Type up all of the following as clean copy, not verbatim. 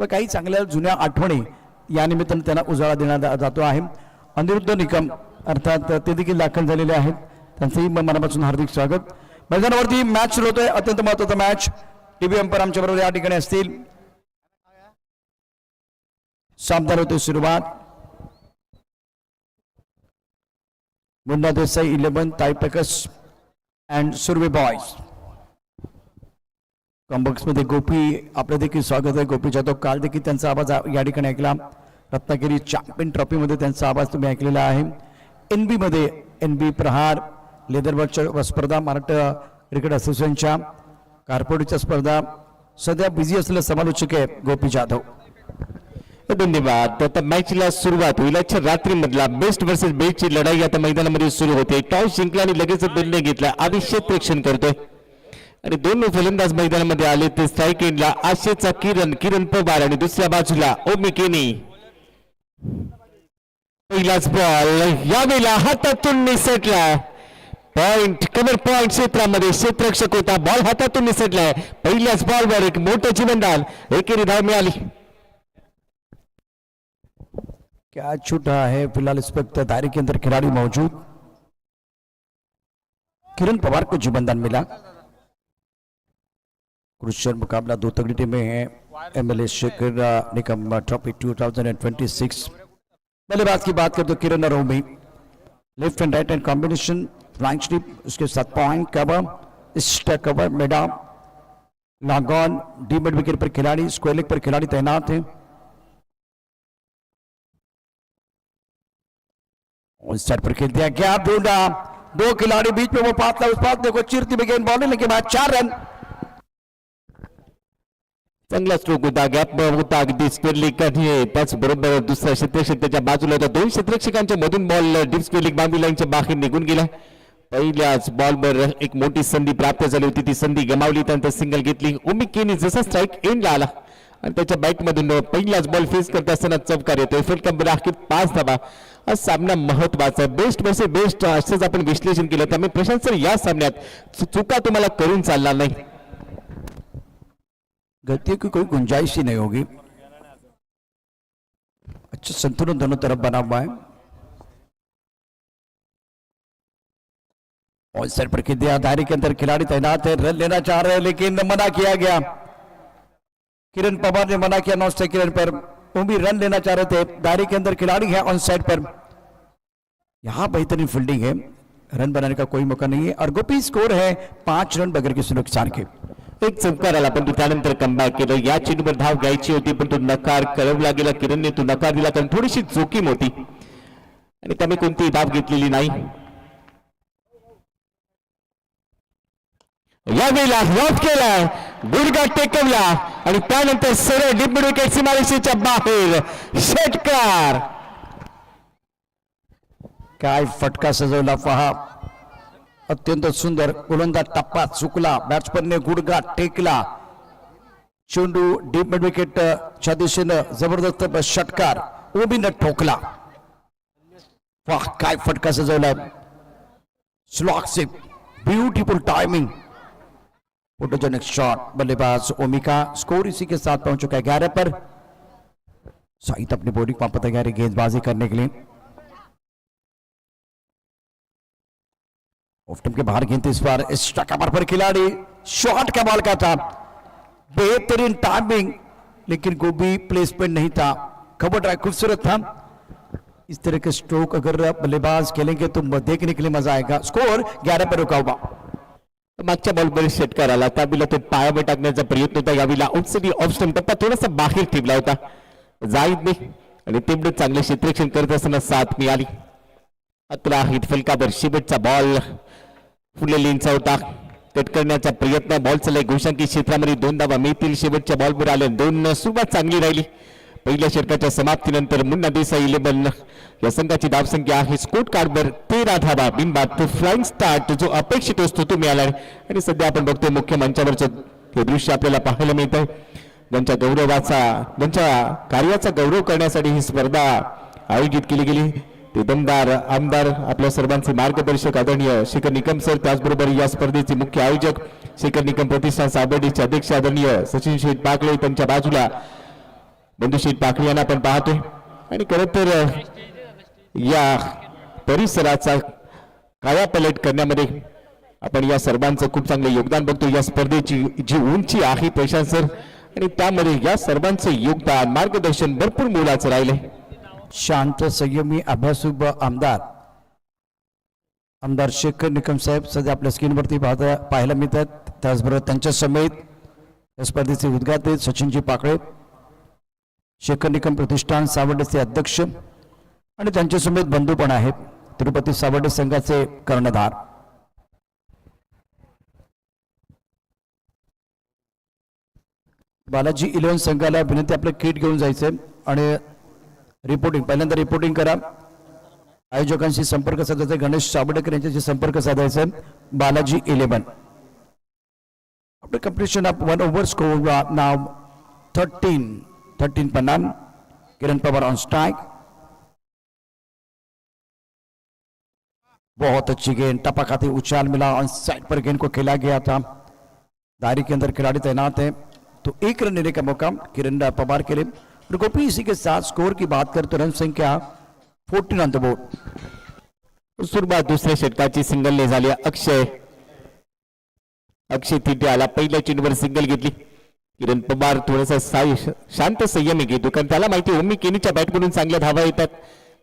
व काही चांगल्या जुन्या आठवणी या निमित्ताने त्यांना उजाळा देण्यात जातो आहे। अनिरुद्ध निकम अर्थात ते देखील दाखल झालेले आहेत, त्यांचंही मनापासून हार्दिक स्वागत। मैदानावरती मॅच सुरू होतोय, अत्यंत महत्त्वाचा मॅच। टीव्ही अंपायर आमच्या बरोबर या ठिकाणी असतील। सामना होते सुरुवात। मुन्ना देसाई 11 टायपेकस अँड सुर्वे बॉयज। कॉम्बॉक्स मध्ये गोपी आपलं देखील स्वागत आहे। गोपी जाधव काल देखील त्यांचा आवाज या ठिकाणी ऐकला। रत्नागिरी चॅम्पियन ट्रॉफी मध्ये त्यांचा आवाज तुम्ही ऐकलेला आहे। एनबी मध्ये एनबी प्रहार लेदरबर्डच्या स्पर्धा, महाराष्ट्र क्रिकेट असोसिएशनच्या कार्पोरेटच्या स्पर्धा, सध्या बिझी असलेले समालोचक आहे गोपी जाधव। धन्यवाद। आता मॅचला सुरुवात होईल। आजच्या रात्रीमधला बेस्ट वर्सेस बेस्टची लढाई आता मैदानामध्ये सुरू होते। टॉस जिंकला आणि लगेच निर्णय घेतला। अभिषेक प्रेक्षण करतोय आणि दोन फलंदाज मैदानामध्ये आले ते स्ट्राईक एंडला आशेचा किरण पवार आणि दुसऱ्या बाजूला ओमी केनी। पहिलाच बॉल यावेळेला हातातून निसटला। पॉइंट कव्हर पॉइंट क्षेत्रामध्ये क्षेत्ररक्षक होता, बॉल हातातून निसटलाय। पहिल्याच बॉलवर एक मोठं जीवनदान, एकेरी धाव मिळाली। कैच छूटा है फिलहाल इस वक्त दायरे के अंदर खिलाड़ी मौजूद। किरण पवार को जीवनदान मिला। क्रुशियल मुकाबला दो तगड़ी टीमें हैं। MLA Shekhar Nikam trophy 2026। बल्लेबाज की बात करें तो किरण और Omi, left and right hand combination, flying slip, उसके साथ point cover, stack cover, mid off, long on, deep mid wicket पर खिलाड़ी, स्क्वायर लेग पर खिलाड़ी तैनात हैं। उस साइड पर खेल दिया गया, ढूंढा दो खिलाड़ी बीच में, वो पातला उस पातले को चिरती में गेंद बॉलिंग के बाद 4 रन। चांगला स्ट्रोक होता, गॅप होता अगदी स्क्वेअर लीग मध्ये। त्याचबरोबर दुसरा क्षेत्ररक्षक त्याच्या बाजूला होता। दोन क्षेत्ररक्षकांच्या मधून ball deep square league boundary लाईनच्या बाहेर निघून गेला। पहिल्याच बॉलवर एक मोठी संधी प्राप्त झाली होती, ती संधी गमावली, त्यानंतर सिंगल घेतली। ओमी केनी जसा स्ट्राईक एंडला आला आणि त्याच्या बॅट मधून पहिलाच बॉल फेस करत असताना चौकार येतोय। फलटंबर राखीत 5 धावा। हा सामना महत्वाचा, बेस्ट वर्सेस बेस्ट असंच आपण विश्लेषण केलं, त्यामुळे प्रशांत सर या सामन्यात चुका तुम्हाला करून चालणार नाही। गलतियों की कोई गुंजाइश ही नहीं होगी। अच्छा संतुलन दोनों तरफ बना हुआ है। और सर पर खेल दिया, दायरे के अंदर खिलाड़ी तैनात है, रन लेना चाह रहे हैं लेकिन मना किया गया। किरण पवार ने मना किया नॉन स्ट्राइक किरण पर। वो भी रन लेना चाह रहे थे, दायरे के अंदर खिलाड़ी है ऑन साइड पर। यहां बेहतरीन फील्डिंग है, रन बनाने का कोई मौका नहीं है और गोपी स्कोर है 5 रन बगैर किसी नुकसान के। एक चमकार आला पण त्यानंतर कमबॅक केलं। या चेंडूवर धाव घ्यायची होती पण तो नकार कळवला गेला। किरणने तो नकार दिला कारण थोडीशी जोखीम होती आणि त्याने कोणतीही धाव घेतलेली नाही। यावेळेला रॉफ केला, गुडघा टेकवला आणि त्यानंतर सरळ डीप मिड विकेट सीमारेषेच्या बाहेर षटकार। काय फटका सजवला पहा, अत्यंत सुंदर गोलंदाज टप्पा चुकला, बॅट्समनने गुडघा टेकला, चेंडू डीप मिड विकेटच्या दिशेनं जबरदस्त षटकार ओबीने ठोकला। वाह काय फटका सजवला, स्लॉग से ब्यूटीफुल टाइमिंग, फोटोजेनिक शॉट। बल्लेबाज ओमिका, स्कोर इसी के साथ पहुंच चुका है 11 पर। साहित अपनी बॉडी को वापस तैयार है गेंदबाजी करने के लिए। ऑफ्टम के बाहर गेंद इस बार एक्स्ट्रा कवर पर खिलाड़ी, शॉट कमाल का था, बेहतरीन टाइमिंग, लेकिन गोभी प्लेसमेंट नहीं था। कवर ड्राइव खूबसूरत था। इस तरह के स्ट्रोक अगर बल्लेबाज खेलेंगे तो देखने के लिए मजा आएगा। स्कोर 11 पर रुका हुआ। मागच्या बॉलवर षटकार आला, त्यावेळेला तो पायावर टाकण्याचा प्रयत्न होता। यावेळेला आउटसाइड ऑफ स्टंप टप्पा थोडासा बाहेर ठेवला होता जाईद ने आणि तेवढे चांगले क्षेत्ररक्षण करत असताना साथ मिळाली। अतला हिट फलकावर शेवटचा बॉल फुले लेनचा होता, कट करण्याचा प्रयत्न, बॉल चलाय घोषांकी क्षेत्रामध्ये 2 धावा मिळतील। शेवटच्या बॉलवर आले 2, सुरुवात चांगली राहिली। पहिल्या षटकाच्या समाप्तीनंतर मुन्ना देसाई 11 या संघाची धावसंख्या आहे स्कोर कार्डवर 13 धावा, बिनबाद तो फ्लाइंग स्टार्ट जो अपेक्षित असतो तो मिळाला आणि सध्या आपण बघतोय मुख्य मंचावरचं हे दृश्य आपल्याला पाहायला मिळतंय। त्यांच्या गौरवाचा, त्यांच्या कार्याचा गौरव करण्यासाठी ही स्पर्धा आयोजित केली गेली। ते दमदार आमदार आपल्या सर्वांचे मार्गदर्शक आदरणीय शेखर निकम सर, त्याचबरोबर या स्पर्धेचे मुख्य आयोजक शेखर निकम प्रतिष्ठान साबर्डीचे अध्यक्ष आदरणीय सचिन शेठ पागले, त्यांच्या बाजूला बंधुशील पाकळी यांना आपण पाहतोय आणि खरं तर या परिसराचा कायापलट करण्यामध्ये आपण या सर्वांचं खूप चांगलं योगदान बघतो. या स्पर्धेची जी उंची आहे प्रशांत सर, आणि त्यामध्ये या सर्वांचं योगदान मार्गदर्शन भरपूर मोलाचं राहिले. शांत संयमी अभ्यासू आमदार शेखर निकम साहेब सध्या आपल्या स्क्रीनवरती पाहायला मिळतात. त्याचबरोबर त्यांच्या समेत या स्पर्धेचे उद्घाटक सचिनजी पाकळे, शेखर निकम प्रतिष्ठान सावडेचे अध्यक्ष आणि त्यांच्या समेत बंधू पण आहेत तिरुपती सावडे संघाचे कर्णधार. बालाजी 11 संघाला विनंती आपलं किट घेऊन जायचंय आणि पहिल्यांदा रिपोर्टिंग करा. आयोजकांशी संपर्क साधायचा गणेश सावडेकर यांच्याशी संपर्क साधायचा. Balaji 11 after completion of 1 over score now 13 Pannan. Kiran Pawar on strike. बहुत अच्छी गेंद टपा खाते उछाल मिला ऑन साइड पर गेंद को खेला गया था. दायरे के अंदर खिलाड़ी तैनात है तो एक रन लेने का मौका किरण पवार के लिए. गोपी इसी के साथ स्कोर की बात करें तो रन संख्या 14 ऑन द बोर्ड. सुरुवात दुसऱ्या षटकाची सिंगलने झाली. अक्षय तिथे आला, पहिल्या चेंडूवर सिंगल घेतली. किरण पवार थोडासा शांत संयमी घेतो कारण त्याला माहिती ओमी केनीच्या बॅटमधून चांगल्या धावा येतात.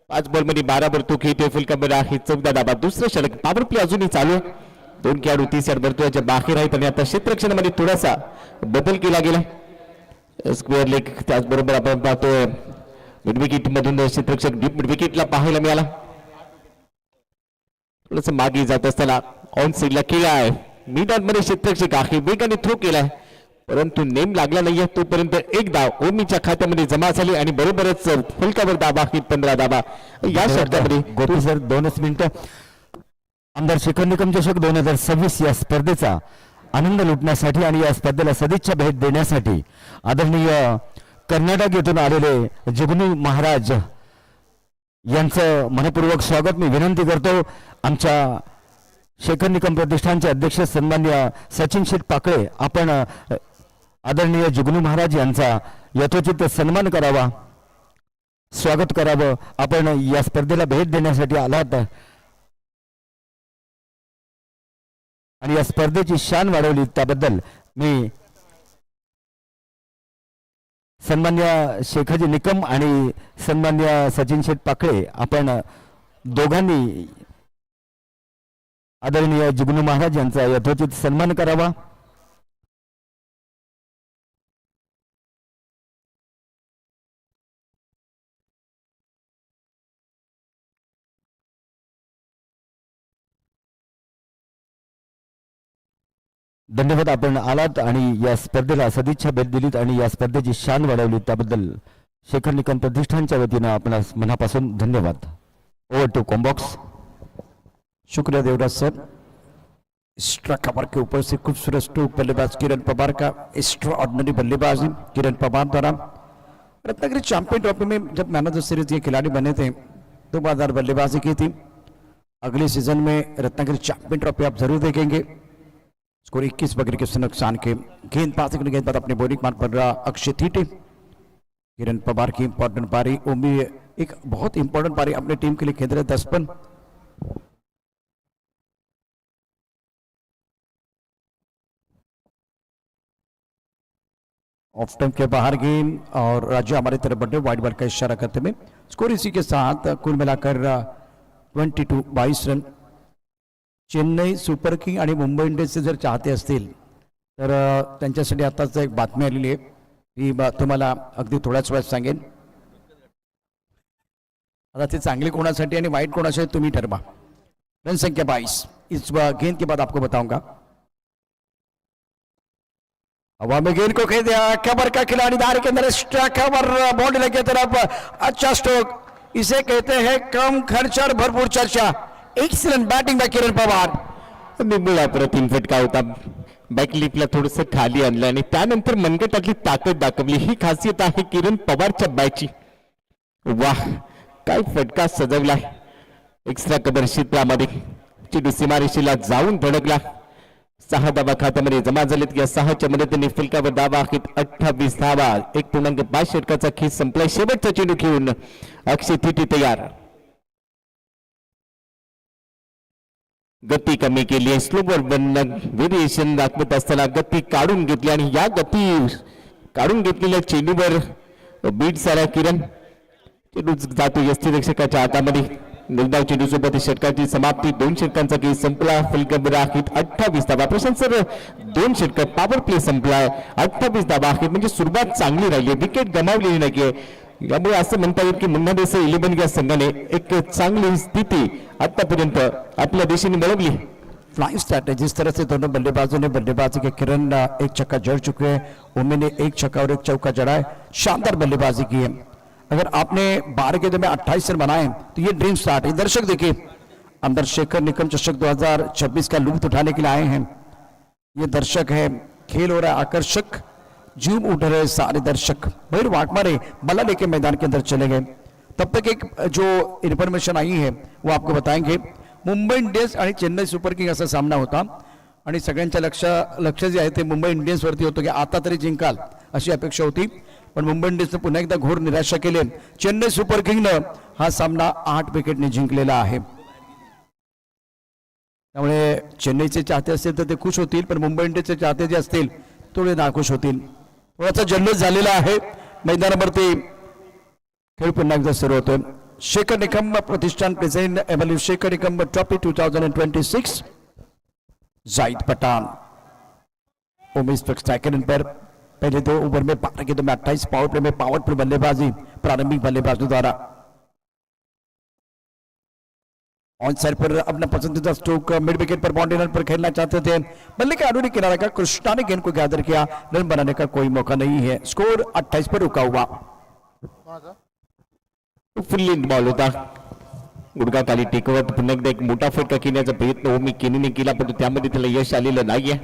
5 बॉलमध्ये 12 तो खेळतोय. फुलकाबर आहे 14 धावा. दुसरं षटक पॉवर प्ले अजूनही चालू आहे. 2 खेळाडू 30 यार्ड वर्तुळाच्या बाहेर आहेत आणि आता क्षेत्ररक्षणामध्ये थोडासा बदल केला गेला. स्क्वेअर लेग त्याचबरोबर आपण पाहतोय मिड विकेट मधून क्षेत्ररक्षक डीप मिड विकेटला पाहायला मिळाला. थोडस मागे जात असताना ऑन साइडला केला आहे. मिड मध्ये क्षेत्ररक्षक आहे वेगाने थ्रो केलाय परंतु नेम लागला नाहीये. तोपर्यंत एक धाव ओमीच्या खात्यामध्ये जमा झाली आणि बरोबरच फुलकावर धावा ही 15 धावा या षटकामध्ये. गोपी सर 2 मिनिटं. आमदार शेखर निकम चषक 2026 या स्पर्धेचा आनंद लुटण्यासाठी आणि या स्पर्धेला सदिच्छा भेट देण्यासाठी आदरणीय कर्नाटक येथून आलेले जुगनू महाराज यांचं मनपूर्वक स्वागत मी विनंती करतो. आमच्या शेखर निकम प्रतिष्ठानचे अध्यक्ष सन्मान्य सचिन शेठ पाकळे, आपण आदरणीय जुगनू महाराज यांचा यथोचित सन्मान करावा, स्वागत करावं. आपण या स्पर्धेला भेट देण्यासाठी आलात आणि या स्पर्धेची शान वाढवली त्याबद्दल मी सन्मान्य शेखरजी निकम आणि सन्मान्य सचिन शेठ पाकळे आपण दोघांनी आदरणीय जुगनू महाराज यांचा यथोचित सन्मान करावा. धन्यवाद. आपण आलात आणि या स्पर्धेला सदिच्छा भेट दिलीत आणि या स्पर्धेची शान वाढवली त्याबद्दल शेखर निकम प्रतिष्ठानच्या वतीनं आपणास मनापासून धन्यवाद. Over to combox. शुक्रिया देवराज सर. एक्स्ट्रा कवर के ऊपर से खूबसूरत स्ट्रोक बल्लेबाज किरण पवार का एक्स्ट्रा ऑर्डिनरी बल्लेबाजी किरण पवार द्वारा. रत्नागिरी चैंपियन ट्रॉफी में जब मैन ऑफ द सीरीज ये खिलाड़ी बने थे 2 बार बल्लेबाजी की थी. अगले सीजन में रत्नागिरी चैंपियन ट्रॉफी आप जरूर देखेंगे. स्कोर 21 विकेट के नुकसान के. गेंदबाजी के गेंद अपने बॉलिंग मार्ग पर रहा अक्षय थीटे. किरण पवार की इंपॉर्टेंट पारी. ओमी एक बहुत इंपॉर्टेंट पारी अपनी टीम के लिए खेल रहे 10 पन. ऑफ टाइम के बाहर गेंद और राजू हमारी तरफ बढ़े वाइड बॉल का इशारा करते हुए स्कोर इसी के साथ कुल मिलाकर 22 रन. चेन्नई सुपर किंग आणि मुंबई इंडियन्सचे जर चाहते असतील तर त्यांच्यासाठी आताच एक बातमी आलेली आहे. ही तुम्हाला अगदी थोड्याच वेळात सांगेन. आता ते चांगली कोणासाठी आणि वाईट कोणासाठी तुम्ही ठरवा. रन संख्या 22. इस गेंद के बाद आपको बताऊंगा. हवा में गेंद को खेल दिया. कवर का खिलाड़ी दायरे के अंदर एक्स्ट्रा कवर बाउंड्री लगी तरफ. अच्छा स्ट्रोक. इसे कहते हैं कम खर्च और भरपूर चर्चा. एक्सीलेंट बैटिंग बाय किरण पवार. निंबुळा प्रतिम फटका होता. बॅकलिपला थोडस खाली आणलं आणि त्यानंतर मनगटातली ताकद दाखवली. ही खासियत आहे किरण पवारच्या बॅटची. वाह काय फटका सजवलाय. एक्स्ट्रा कव्हर क्षेत्रामध्ये चेंडू सीमारेषेला जाऊन धडकला 6 धावा खात्यामध्ये जमा झालेत. या 6च्या मदतीने फलकावर धावा आहेत 28 धावा. 1.5 षटकाचा खेळ संपलाय. शेवटचा चेंडू घेऊन अक्षय थिटी तयार. गती कमी केली आहे. स्लोवर व्हेरिएशन दाखवत असताना गती काढून घेतली आणि या गती काढून घेतलेल्या चेंडूवर बीट सारा किरण चेंडू जातो यष्टीरक्षकाच्या हातामध्ये. निर्धाव चेंडू सोबत षटकाची समाप्ती. 2 षटकांचा खेळ संपला. फलकावर आहेत 28 धावा. प्रशांत सर 2 षटक पॉवर प्ले संपला. 28 धावा आहेत म्हणजे सुरुवात चांगली राहिली. विकेट गमावलेली नाहीये. यामुळे असं म्हणता येईल की मुन्ना देसाई 11 या संघाने एक चांगली स्थिती आतापर्यंत आपल्या देशाने मिळवली. फ्लाइंग स्ट्रैटेजी जिस तरह से दोनों बल्लेबाजों ने बल्लेबाजी के किरण एक छक्का जड़ चुके हैं, उम्मी ने एक छक्का और एक चौका जड़ा है. शानदार बल्लेबाजी की है. अगर आपने 12 गेंदों में 28 रन बनाए तो ये ड्रीम स्टार्ट है. दर्शक देखिए, अंदर शेखर निकम चषक 2026 का लुत्फ उठाने के लिए आए हैं. ये दर्शक है. खेल हो रहा है आकर्षक. झूम उठ रहे सारे दर्शक. भैर वाक मारे बल्ला लेके मैदान के अंदर चले गए. तब तक एक जो इन्फॉर्मेशन आई है वो आपको बताएंगे. मुंबई इंडियन्स आणि चेन्नई सुपर किंग असा सामना होता आणि सगळ्यांच्या लक्ष जे आहे ते मुंबई इंडियन्स वरती होतं की आता तरी जिंकाल अशी अपेक्षा होती. पण मुंबई इंडियन्सने पुन्हा एकदा घोर निराशा केली. चेन्नई सुपर किंगनं हा सामना 8 विकेटने जिंकलेला आहे. त्यामुळे चेन्नईचे चाहते असतील तर ते खुश होतील, पण मुंबई इंडियन्सचे चाहते जे असतील थोडे नाखुश होतील. थोडासा जल्लोष झालेला आहे मैदानावरती. खेळ पुन्हा एकदा सुरू होतोय. शेखर निकम प्रतिष्ठान present MLA Shekhar Nikam trophy 2026. Zahid Pathan Umesh striker पर पहले 2 ओवर में 12 गेंदों में 28. पावर प्ले में पावरफुल बल्लेबाजी प्रारंभिक बल्लेबाजों द्वारा. ऑन साइड पर अपना पसंदीदा स्ट्रोक मिड विकेट पर बाउंड्री रन पर खेलना चाहते थे. बल्ले के आधुनिक किनारे का कृष्णा ने गेंद को गैदर किया. रन बनाने का कोई मौका नहीं है. स्कोर 28 पर रुका हुआ. फुल्ली बॉल होता. गुडघा खाली टेकवत पुन्हा एकदा एक मोठा फटका घेण्याचा प्रयत्न ओमी केनीने केला, परंतु त्यामध्ये त्याला यश आलेलं नाहीये.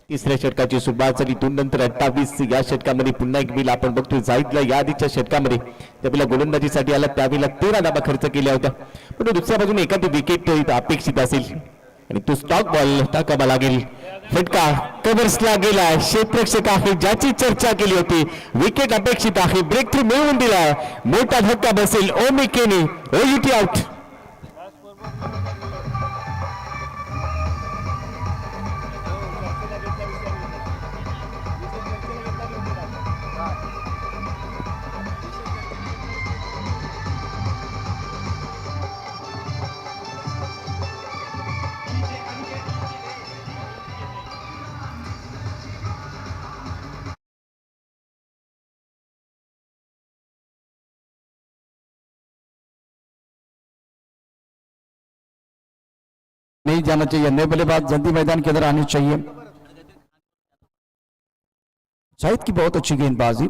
तिसऱ्या षटकाची सुरुवात झाली. 2 नंतर 28. या षटकामध्ये पुन्हा एक बिल आपण बघतोय. जाहिदला या आधीच्या षटकामध्ये त्यावेळेला गोलंदाजीसाठी आला त्यावेळेला 13 धावा खर्च केल्या होत्या. पण दुसऱ्या बाजूने एखादी विकेट अपेक्षित असेल आणि तो स्टॉक बॉल टाकावा लागेल. फटका कव्हर्सला गेला. क्षेत्ररक्षक आहे ज्याची चर्चा केली होती. विकेट अपेक्षित आहे. ब्रेक थ्रू मिळवून दिला. मोठा धक्का बसेल. ओमी केनी ओयूटी आउट. नहीं जाना चाहिए. नए बल्लेबाज जल्दी मैदान के अंदर आने चाहिए. जाहिद की बहुत अच्छी गेंदबाजी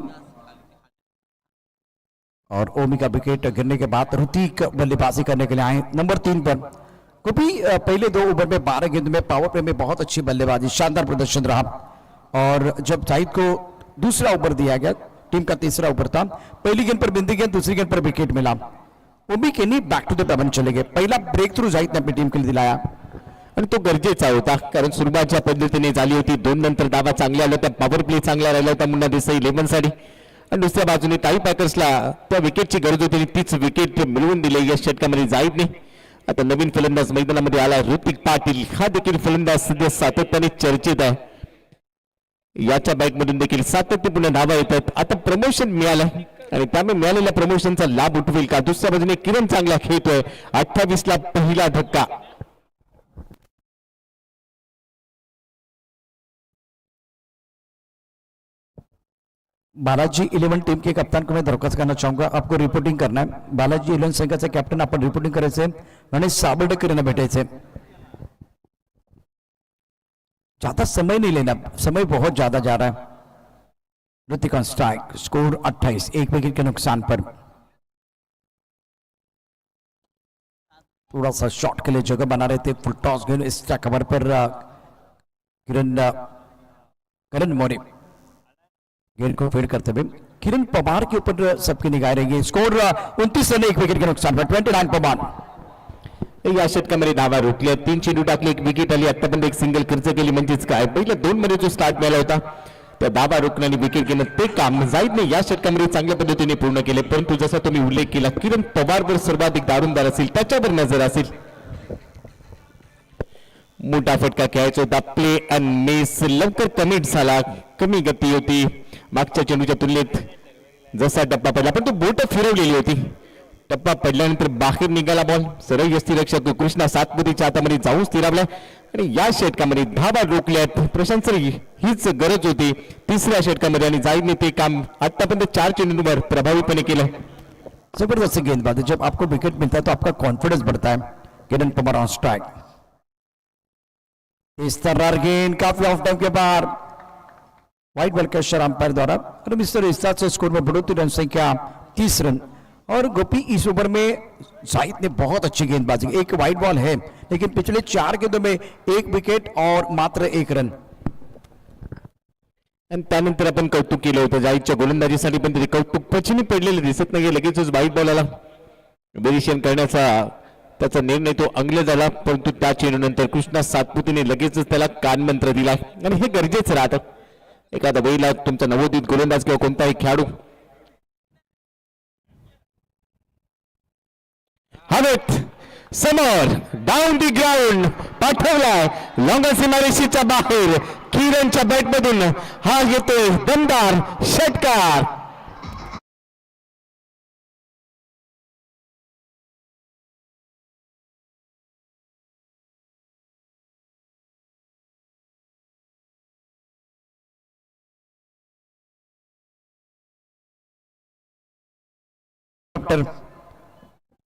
और ओमी का विकेट गिरने के बाद ऋतिक बल्लेबाजी करने के लिए आए नंबर 3 पर. क्योंकि पहले 2 ओवर में 12 गेंद में पावर प्ले में बहुत अच्छी बल्लेबाजी, शानदार प्रदर्शन रहा. और जब जाहिद को दूसरा ओवर दिया गया, टीम का तीसरा ओवर था, पहली गेंद पर बिंदी गेंद, दूसरी गेंद पर विकेट मिला. ओमी केनी बैक टू द पेवन चले गए. पहिला ब्रेक थ्रू जाहिद ने अपनी टीम के लिए दिलाया आणि तो गरजेचा होता, कारण सुरुवात ज्या पद्धतीने झाली होती. 2 नंतर धावा चांगल्या आल्या होत्या. पॉवर प्ले चांगला राहिला होता मुन्ना देसाई 11 साठी. आणि दुसऱ्या बाजूने टाई पॅकर्सला त्या विकेटची गरज होती. तीच विकेट मिळवून दिली या षटकामध्ये जाहिदने. आता नवीन फलंदाज मैदानामध्ये आला ऋतिक पाटील. हा देखील फलंदाज सध्या सातत्याने चर्चेत आहे. याच्या बॅट मधून देखील सातत्यपूर्ण धावा येतात. आता प्रमोशन मिळालं आणि त्यामुळे मिळालेल्या प्रमोशनचा लाभ उठवेल का? दुसऱ्या बाजूने किरण चांगला खेळतोय. 28 ला पहिला धक्का. बालाजी 11 टीम के कप्तान को मैं दरखास्त करना चाहूंगा, आपको रिपोर्टिंग करना है. बालाजी 11 संघाचा कॅप्टन आपण रिपोर्टिंग करायचे आणि साबर्डेकर यांना भेटायचे. ज्यादा समय नहीं लेना, समय बहुत ज्यादा जा रहा है. Hrithik on strike. Score 28, 1 wicket के नुकसान पर. थोड़ा सा शॉट के लिए जगह बना रहे थे. फुल टॉस गेंद इसका कवर पर करण मोरे गेंद को फीड करते हुए किरण पवार के ऊपर सबकी निगाह रहेगी. स्कोर 29 रन, 1 विकेट के नुकसान पर. 29 पवार. या षटकामध्ये धावा रोखल्या 3 चेंडू टाकले 1 विकेट आली आतापर्यंत 1 सिंगल खर्च केली म्हणजेच काय पहिल्या 2 मध्ये जो स्टार्ट मिळाला होता त्या धावा रोखणं आणि विकेट घेणं ते काम जाईदने या षटकामध्ये चांगल्या पद्धतीने पूर्ण केले परंतु जसा तुम्ही उल्लेख केला किरण पवारवर सर्वाधिक दारुणदार असेल त्याच्यावर नजर असेल मोठा फटका खेळायचा होता प्ले अँड मिस लवकर कमिट झाला कमी गती होती मागच्या चेंडूच्या तुलनेत जसा टप्पा पडला पण तो बोट फिरवलेली होती टप्पा पडल्यानंतर बाहेर निघाला बॉल सरळ यष्टीरक्षक कृष्णा सातपुतेच्या हातामध्ये जाऊन स्थिरावला आणि या षटकामध्ये धावा रोखल्यात प्रशांत सर हीच गरज होती तिसऱ्या षटकामध्ये आणि जाईदने ते काम आतापर्यंत 4 चेंडूंवर प्रभावीपणे केलं जबरदस्त गेंदबाजी जब आपको विकेट मिलता है तो आपका कॉन्फिडेंस बढ़ता है किरण पवार ऑन स्ट्राइक इस तरह गेंद काफी ऑफ टाइम के बाद व्हाइट बॉल के इशारा अंपायर द्वारा और मिस्टर इस्ताद से स्कोर में बढ़ोतरी रन संख्या 30 रन और गोपी इस ओवर में जाहिद ने बहुत अच्छी गेंदबाजी एक व्हाइट बॉल है लेकिन पिछले 4 गेंदों में 1 विकेट और मात्र 1 रन आणि त्यानंतर आपण कौतुक केलं होतं जाईदच्या गोलंदाजीसाठी पण तरी कौतुक पचिनी पडलेले दिसत नाही लगेचच व्हाईट बॉलला वेरिएशन करण्याचा त्याचा निर्णय तो अंगले झाला परंतु त्या चेंडूनंतर कृष्णा सातपुतेने लगेचच त्याला कानमंत्र दिला आणि हे गरजेचं राहतं एखादा वेळेला तुमचा नवोदित गोलंदाज किंवा कोणताही खेळाडू हवेत समोर डाऊन दी ग्राउंड पाठवलाय लॉंग सीमारेषेच्या बाहेर किरणच्या बॅटमधून हा येतोय दमदार षटकार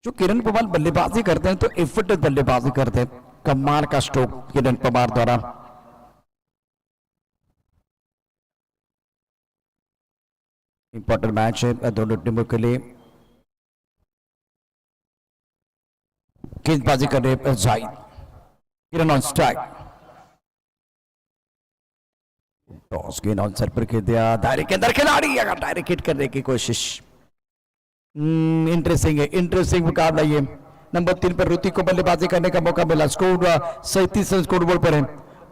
जो किरण पवार बल्लेबाजी करते हैं तो एफर्ट बल्लेबाजी करते हैं कमाल का स्ट्रोक किरण पवार द्वारा इंपॉर्टेंट मैच है दोनों टीमों के लिए गेंदबाजी कर रहे जाहिद किरण ऑन स्ट्राइक टॉस गेंद ऑन सर पर खेल दिया दायरे के अंदर खिलाड़ी अगर डायरेक्ट हिट करने की कोशिश इंटरेस्टिंग है इंटरेस्टिंग मुकाबला ये नंबर 3 पर ऋतिक को बल्लेबाजी करने का मौका मिला स्कोर 37 रन स्कोर बोर्ड पर है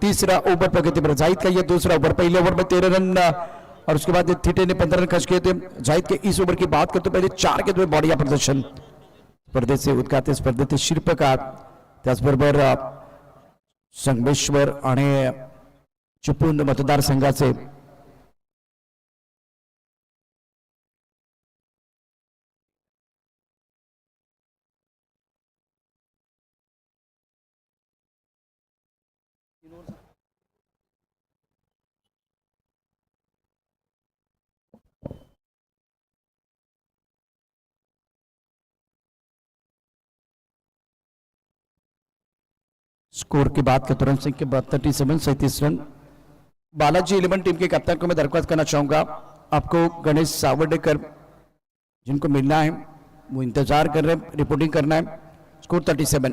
तीसरा ओवर प्रगति पर जाहिद का ये दूसरा ओवर पहले ओवर में 13 रन और उसके बाद थीटे ने 15 रन खर्च किए थे जाहिद के इस ओवर की बात करते पहले 4 के 2 बॉडिया प्रदर्शन स्पर्धेचे उद्घाटन स्पर्धेतील शिल्पकार त्याचबरोबर संगमेश्वर आणि चिपळूण मतदारसंघाचे स्कोर की बात करें तुरंत सिंह के 37 रन बालाजी 11 टीम के कप्तान को मैं दरख्वास्त करना चाहूंगा आपको गणेश सावडेकर जिनको मिलना है वो इंतजार कर रहे हैं रिपोर्टिंग करना है स्कोर 37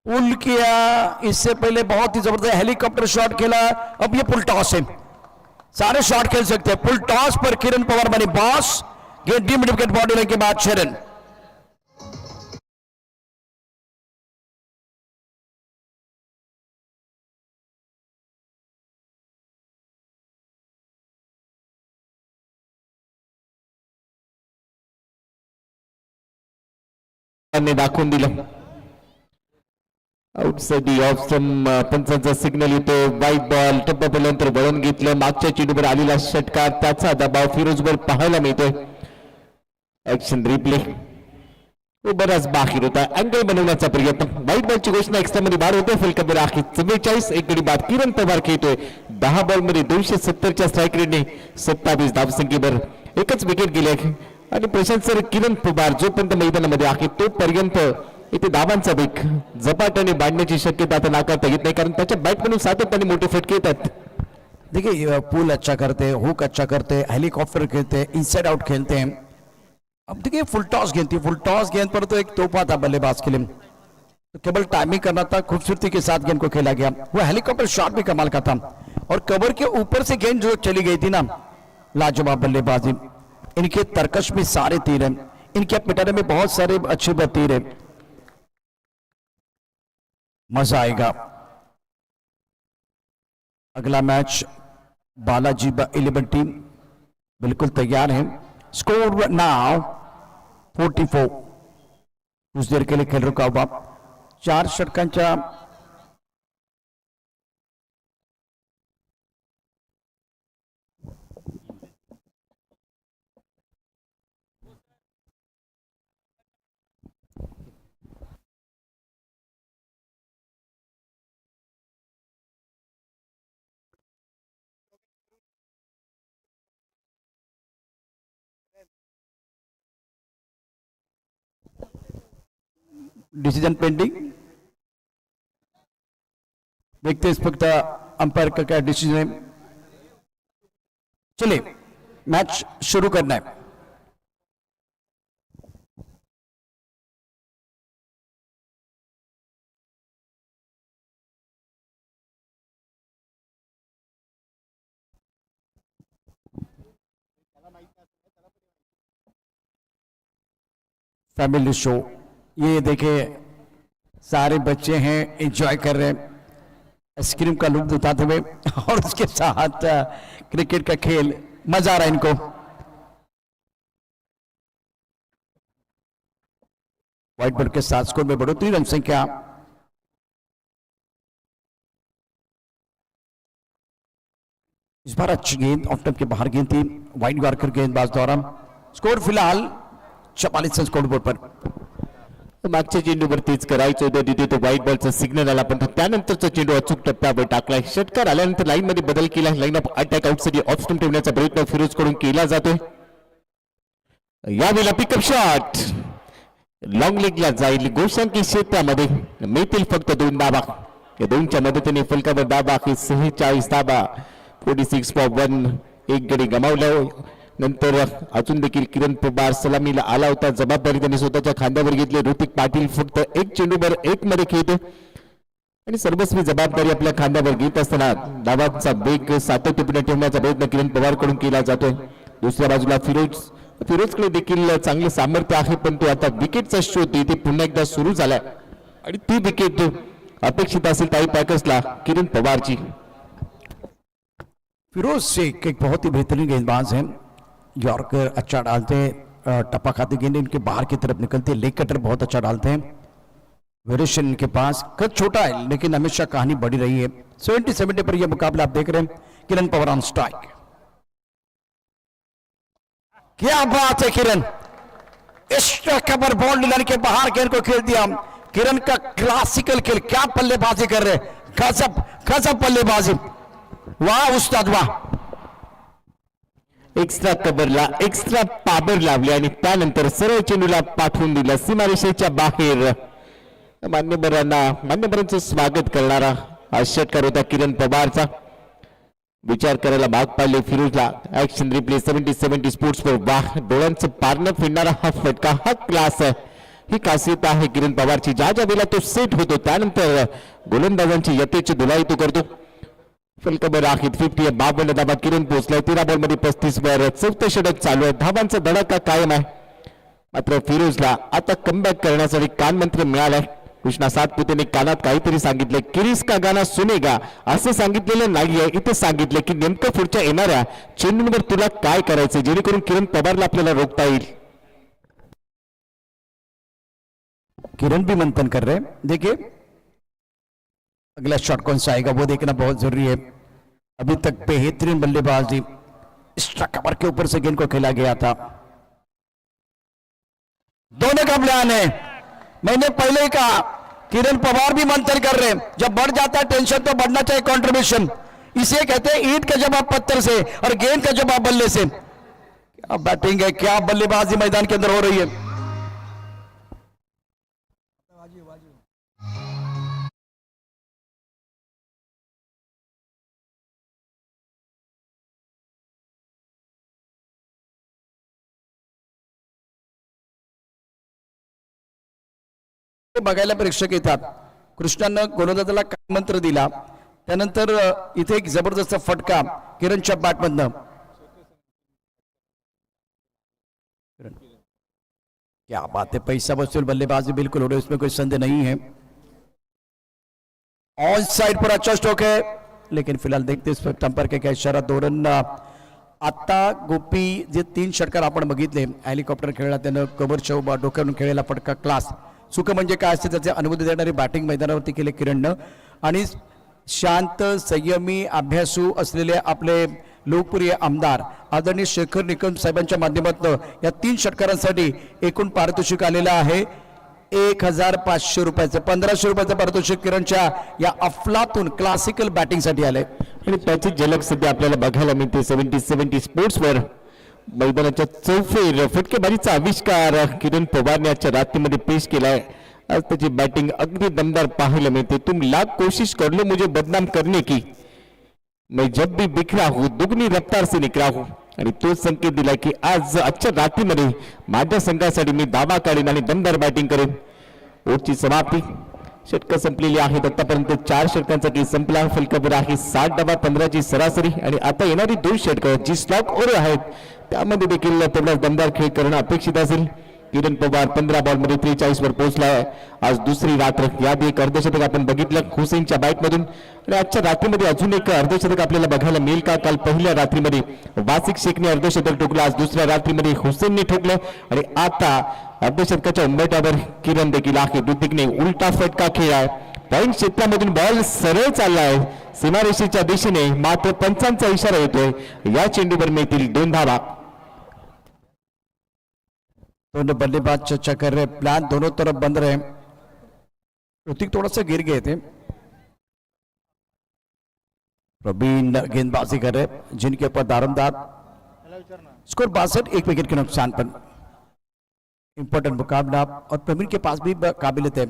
पुल किया इससे पहले बहुत ही जबरदस्त हेलीकॉप्टर शॉट खेला अब ये पुल टॉस है सारे शॉट खेल सकते हैं पुल टॉस पर किरण पवार बने बॉस गेंद डीप विकेट बॉडी लाइन के बाद 6 रन दाखवून दिलं आउटसाइड ऑफ सम पंचांचा सिग्नल येतो वाईट बॉल टप्पा पडल्यानंतर वळण घेतलं मागच्या चेंडूवर आलेला षटकार त्याचा दबाव फिरोजवर पाहायला मिळतोय ऍक्शन रिप्ले बराच बाहेर होता अँगल बनवण्याचा प्रयत्न वाईट बॉलची घोषणा एक्स्ट्रा मध्ये बाद होते फलकावर आखी 44 एक गडी बाद किरण पवार खेळतोय 10 बॉल मध्ये 270च्या स्ट्राईक रेटने 27 धावसंख्येवर एकच विकेट गेले आणि प्रशांत सर किरण पवार जोपर्यंत मैदानामध्ये आहे तोपर्यंत इथे धावांचा वेग झपाट्याने बांधण्याची शक्यता आता नाकारता येत नाही कारण त्याच्या बॅटमधून सातत्याने मोठे फटके येतात देखिए पुल अच्छा करते हैं हुक अच्छा करते हैं हेलीकॉप्टर खेलते हैं इनसाइड आउट खेलते हैं अब देखिए फुल टॉस गेंद थी फुल टॉस गेंद पर तो एक तोहफा था बल्लेबाज के लिए तो केवल टाइमिंग करना था, खूबसूरती के साथ गेंद को खेला गया। वो हेलीकॉप्टर शॉट भी कमाल का था और कवर के ऊपर से गेंद जो चली गई थी ना, लाजवाब बल्लेबाजी। इनके तरकश में सारे तीर हैं, इनके पिटारे में बहुत सारे अच्छे तीर हैं, मजा आएगा। अगला मैच बालाजी 11 टीम बिल्कुल तैयार है। Score now 44। कुछ देर के लिए खेल रुका हुआ, 4 षटकांच्या डिसीजन पेंडिंग, देखते इस वक्त अंपायर का क्या डिसीजन है। चलिए मैच शुरू करना है। फैमिली शो, ये देखे सारे बच्चे हैं, एंजॉय कर रहे हैं आइसक्रीम का लुत्फ उठाते हुए और उसके साथ क्रिकेट का खेल, मजा आ रहा है इनको। व्हाइट बॉल के साथ स्कोर में बढ़ोतरी, रन संख्या इस बार अच्छी गेंद ऑफ टॉप के बाहर गेंद थी, वाइड यॉर्कर गेंदबाज द्वारा। स्कोर फिलहाल 44 स्कोर बोर्ड पर। मागच्या चेंडूवरतीच करायचं होतं तिथे तो व्हाईट बॉलचा सिग्नल आला, पण त्यानंतरचा चेंडू अचूक टप्प्यावर टाकलाय. षटकार आल्यानंतर लाईन मध्ये बदल केला, लाईन ऑफ अटॅक आउटसाठी ऑफ स्टंप ठेवण्याचा प्रयत्न फिरोज कडून केला जातोय. यावेळेला पिकअप शॉट लॉंग लेगला जाईल, गोशांकी क्षेत्रामध्ये मिळतील फक्त 2 धाबा. या 2च्या मदतीने फलकावर धाबा 46 धाबा, 46 फॉर 1. एक गडी गमावला. नंतर अजून देखील किरण पवार सलामीला आला होता, जबाबदारी त्यांनी स्वतःच्या खांद्यावर घेतली. ऋतिक पाटील फक्त 1 चेंडूवर 1 मध्ये खेळतो आणि सर्वस्वी जबाबदारी आपल्या खांद्यावर घेत असताना धावांचा वेग सातत्यपूर्ण ठेवण्याचा प्रयत्न किरण पवार कडून केला जातोय. दुसऱ्या बाजूला फिरोजकडे देखील चांगले सामर्थ्य आहे, पण तो आता विकेटचा शोध इथे पुन्हा एकदा सुरू झालाय आणि ती विकेट अपेक्षित असेल ताई पॅकर्सला किरण पवारची. फिरोज शेख एक बहुत ही बेहतरीन गेंदबाज हैं, यॉर्कर अच्छा डालते हैं, टप्पा खाते गेंद इनके बाहर की तरफ निकलते हैं, लेग कटर बहुत अच्छा डालते हैं. वेरिएशन इनके पास, कद छोटा है लेकिन हमेशा कहानी बड़ी रही है. 70-70 पर यह मुकाबला आप देख रहे हैं. किरण पवार ऑन स्ट्राइक. क्या बात है किरण, एक्स्ट्रा कवर बॉल लाने के बाहर गेंद को खेल दिया. किरण का क्लासिकल खेल, क्या बल्लेबाजी कर रहे, गजब गजब बल्लेबाजी, वाह उस्ताद वाह. एक्स्ट्रा कव्हरला एक्स्ट्रा पाबर लावले आणि त्यानंतर सरळ चेंडूला पाठवून दिलं सीमारेषेच्या बाहेर. मान्यवरांचं स्वागत करणारा हा षटकार होता किरण पवारचा. विचार करायला भाग पाडले फिरोजला. ऍक्शन रिप्ले 70-70 स्पोर्ट्स पर. वाह, डोळ्यांचं पारणं फिरणारा हा फटका, हा क्लास, ही खासियत आहे किरण पवारची. ज्या ज्या वेळेला तो सेट होतो त्यानंतर गोलंदाजांची यथेची धुलाई तो करतो. फलकावर आहेत 50. 52 धाबा किरण पोहोचलाय. 13 बॉल मध्ये 35 वर. 4थं षटक चालू आहे. धावांचा धडाका कायम आहे. मात्र फिरोजला आता कमबॅक करण्यासाठी कानमंत्र मिळालाय. कृष्णा सातपुतेने कानात काहीतरी सांगितले, किरीस का गाना सुनेगा असं सांगितलेलं नाहीये, इथे सांगितलं की नेमकं पुढच्या येणाऱ्या चेंडूंवर तुला काय करायचं जेणेकरून किरण पवारला आपल्याला रोखता येईल. किरण भी मंथन कर रहे हैं. देखिए अगला शॉट कौन सा आएगा वो देखना बहुत जरूरी है. अभी तक बेहतरीन बल्लेबाजी, एक्स्ट्रा कवर के ऊपर से गेंद को खेला गया था. दोनों का प्लान है. मैंने पहले ही कहा किरण पवार भी मंथन कर रहे हैं. जब बढ़ जाता है टेंशन तो बढ़ना चाहिए कंट्रीब्यूशन. इसे कहते हैं ईंट का जवाब पत्थर से और गेंद का जवाब बल्ले से. क्या बैटिंग है, क्या बल्लेबाजी मैदान के अंदर हो रही है. ते बघायला प्रेक्षक येतात. कृष्णानं गोलंदाजाला काय मंत्र दिला, त्यानंतर इथे एक जबरदस्त फटका किरणच्या बॅटमधनं. क्या बात है, पैसा वसूल बल्लेबाजी बिल्कुल हो रही है, उसमें कोई संदेह नहीं है. ऑन साइड पर अच्छा स्ट्रोक है, लेकिन फिलहाल देखते इस वक्त अंपायर के क्या इशारा. 2 रन. आता गोपी जे 3 षटकार आपण बघितले, हेलिकॉप्टर खेळला त्यानं, कव्हरच्या डोक्यावरून खेळलेला फटका क्लास. सुख म्हणजे काय असते त्याचे अनुभूती देणारी बॅटिंग मैदानावरती केले किरणनं. आणि शांत संयमी अभ्यासू असलेले आपले लोकप्रिय आमदार आदरणीय शेखर निकम साहेबांच्या माध्यमातून या 3 षटकारांसाठी एकूण पारितोषिक आलेलं आहे 1500 रुपयाचं. 1500 रुपयाचं पारितोषिक किरणच्या या अफलातून क्लासिकल बॅटिंगसाठी आलंय. आणि त्याची झलक सध्या आपल्याला बघायला मिळते 70 स्पोर्ट्सवर. मैदानाच्या चौफेर फटकेबाजीचा आविष्कार किरण पवारने आजच्या रात्रीमध्ये पेश केलाय. आज त्याची बॅटिंग अगदी दमदार पाहायला मिळते. तुम लाख कोशिश कर लो मुझे बदनाम करने की, मैं जब भी बिखरा हूं दुगनी रफ्तार से निकला हूं. आणि तो संकेत दिला की आज आजच्या रात्रीमध्ये माझ्या संघासाठी मी दावा काढीन आणि दमदार बॅटिंग करेन. ओव्हरची समाप्ती. षटकं संपलेली आहेत. आतापर्यंत 4 षटकांचा खेळ संपला. फलकावर आहे 60 धावा, 15 ची सरासरी. आणि आता येणारी 2 षटकं जी स्लॉक ओव्हर आहेत त्यामध्ये देखील तेवढाच दमदार खेळ करणं अपेक्षित असेल. किरण पवार 15 बॉलमध्ये 43 वर पोहोचलाय. आज दुसरी रात्र. यात एक अर्धशतक आपण बघितलं हुसेनच्या बॅटमधून. आणि आजच्या रात्रीमध्ये अजून एक अर्धशतक आपल्याला बघायला मिळेल का? काल पहिल्या रात्रीमध्ये वासिक शेखने अर्धशतक ठोकलं, आज दुसऱ्या रात्रीमध्ये हुसेनने ठोकलं. आणि आता अर्धशतकाच्या उंबरठ्यावर किरण देखील आहे. ऋतिकने उलटा फटका खेळाय. पॉइंट क्षेत्रामधून बॉल सरळ चाललाय सीमारेषेच्या दिशेने, मात्र पंचांचा इशारा येतोय. या चेंडूवर मिळतील 2 धावा. दोनों बल्लेबाज चर्चा कर रहे, प्लान दोनों तरफ बंद रहे. ऋतिक थोड़ा सा गिर गए थे. प्रवीण गेंदबाजी कर रहे, जिनके ऊपर दारोमदार. स्कोर 62, 1 विकेट के नुकसान पर. इंपॉर्टेंट मुकाबला और प्रवीण के पास भी काबिलियत है.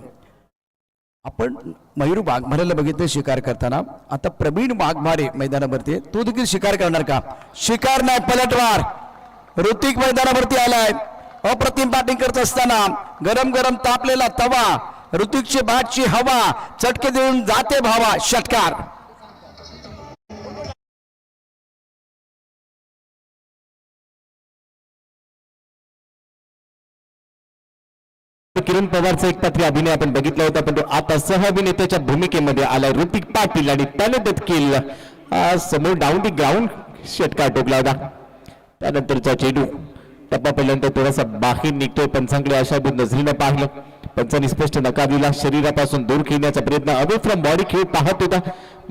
आपण मयूर वाघमारेला बघितले शिकार करताना, आता प्रवीण वाघमारे मैदानावरती. तो देखील शिकार करणार का? शिकार नाही, पलटवार. ऋतिक मैदानावरती आलाय. अप्रतिम बॅटिंग करत असताना गरम गरम तापलेला तवा, ऋतिकची बॅटची हवा, चटके देऊन जाते भावा. षटकार. किरण पवारचा एक पात्री अभिनय आपण बघितला होता, पण तो आता सहअभिनेत्याच्या भूमिकेमध्ये आलाय. ऋतिक पाटील आणि त्याने देखील समोर डाऊन दी ग्राउंड षटकार ठोकला होता. त्यानंतरचा चेंडू टप्पा पहिल्यांदा थोडासा बाहेर निघतोय. पंचांकडे अशा नजरेनं पाहिलं. पंचांनी स्पष्ट नकार दिला. शरीरापासून दूर खेळण्याचा प्रयत्न, अवे फ्रॉम बॉडी खेळ पाहत होता.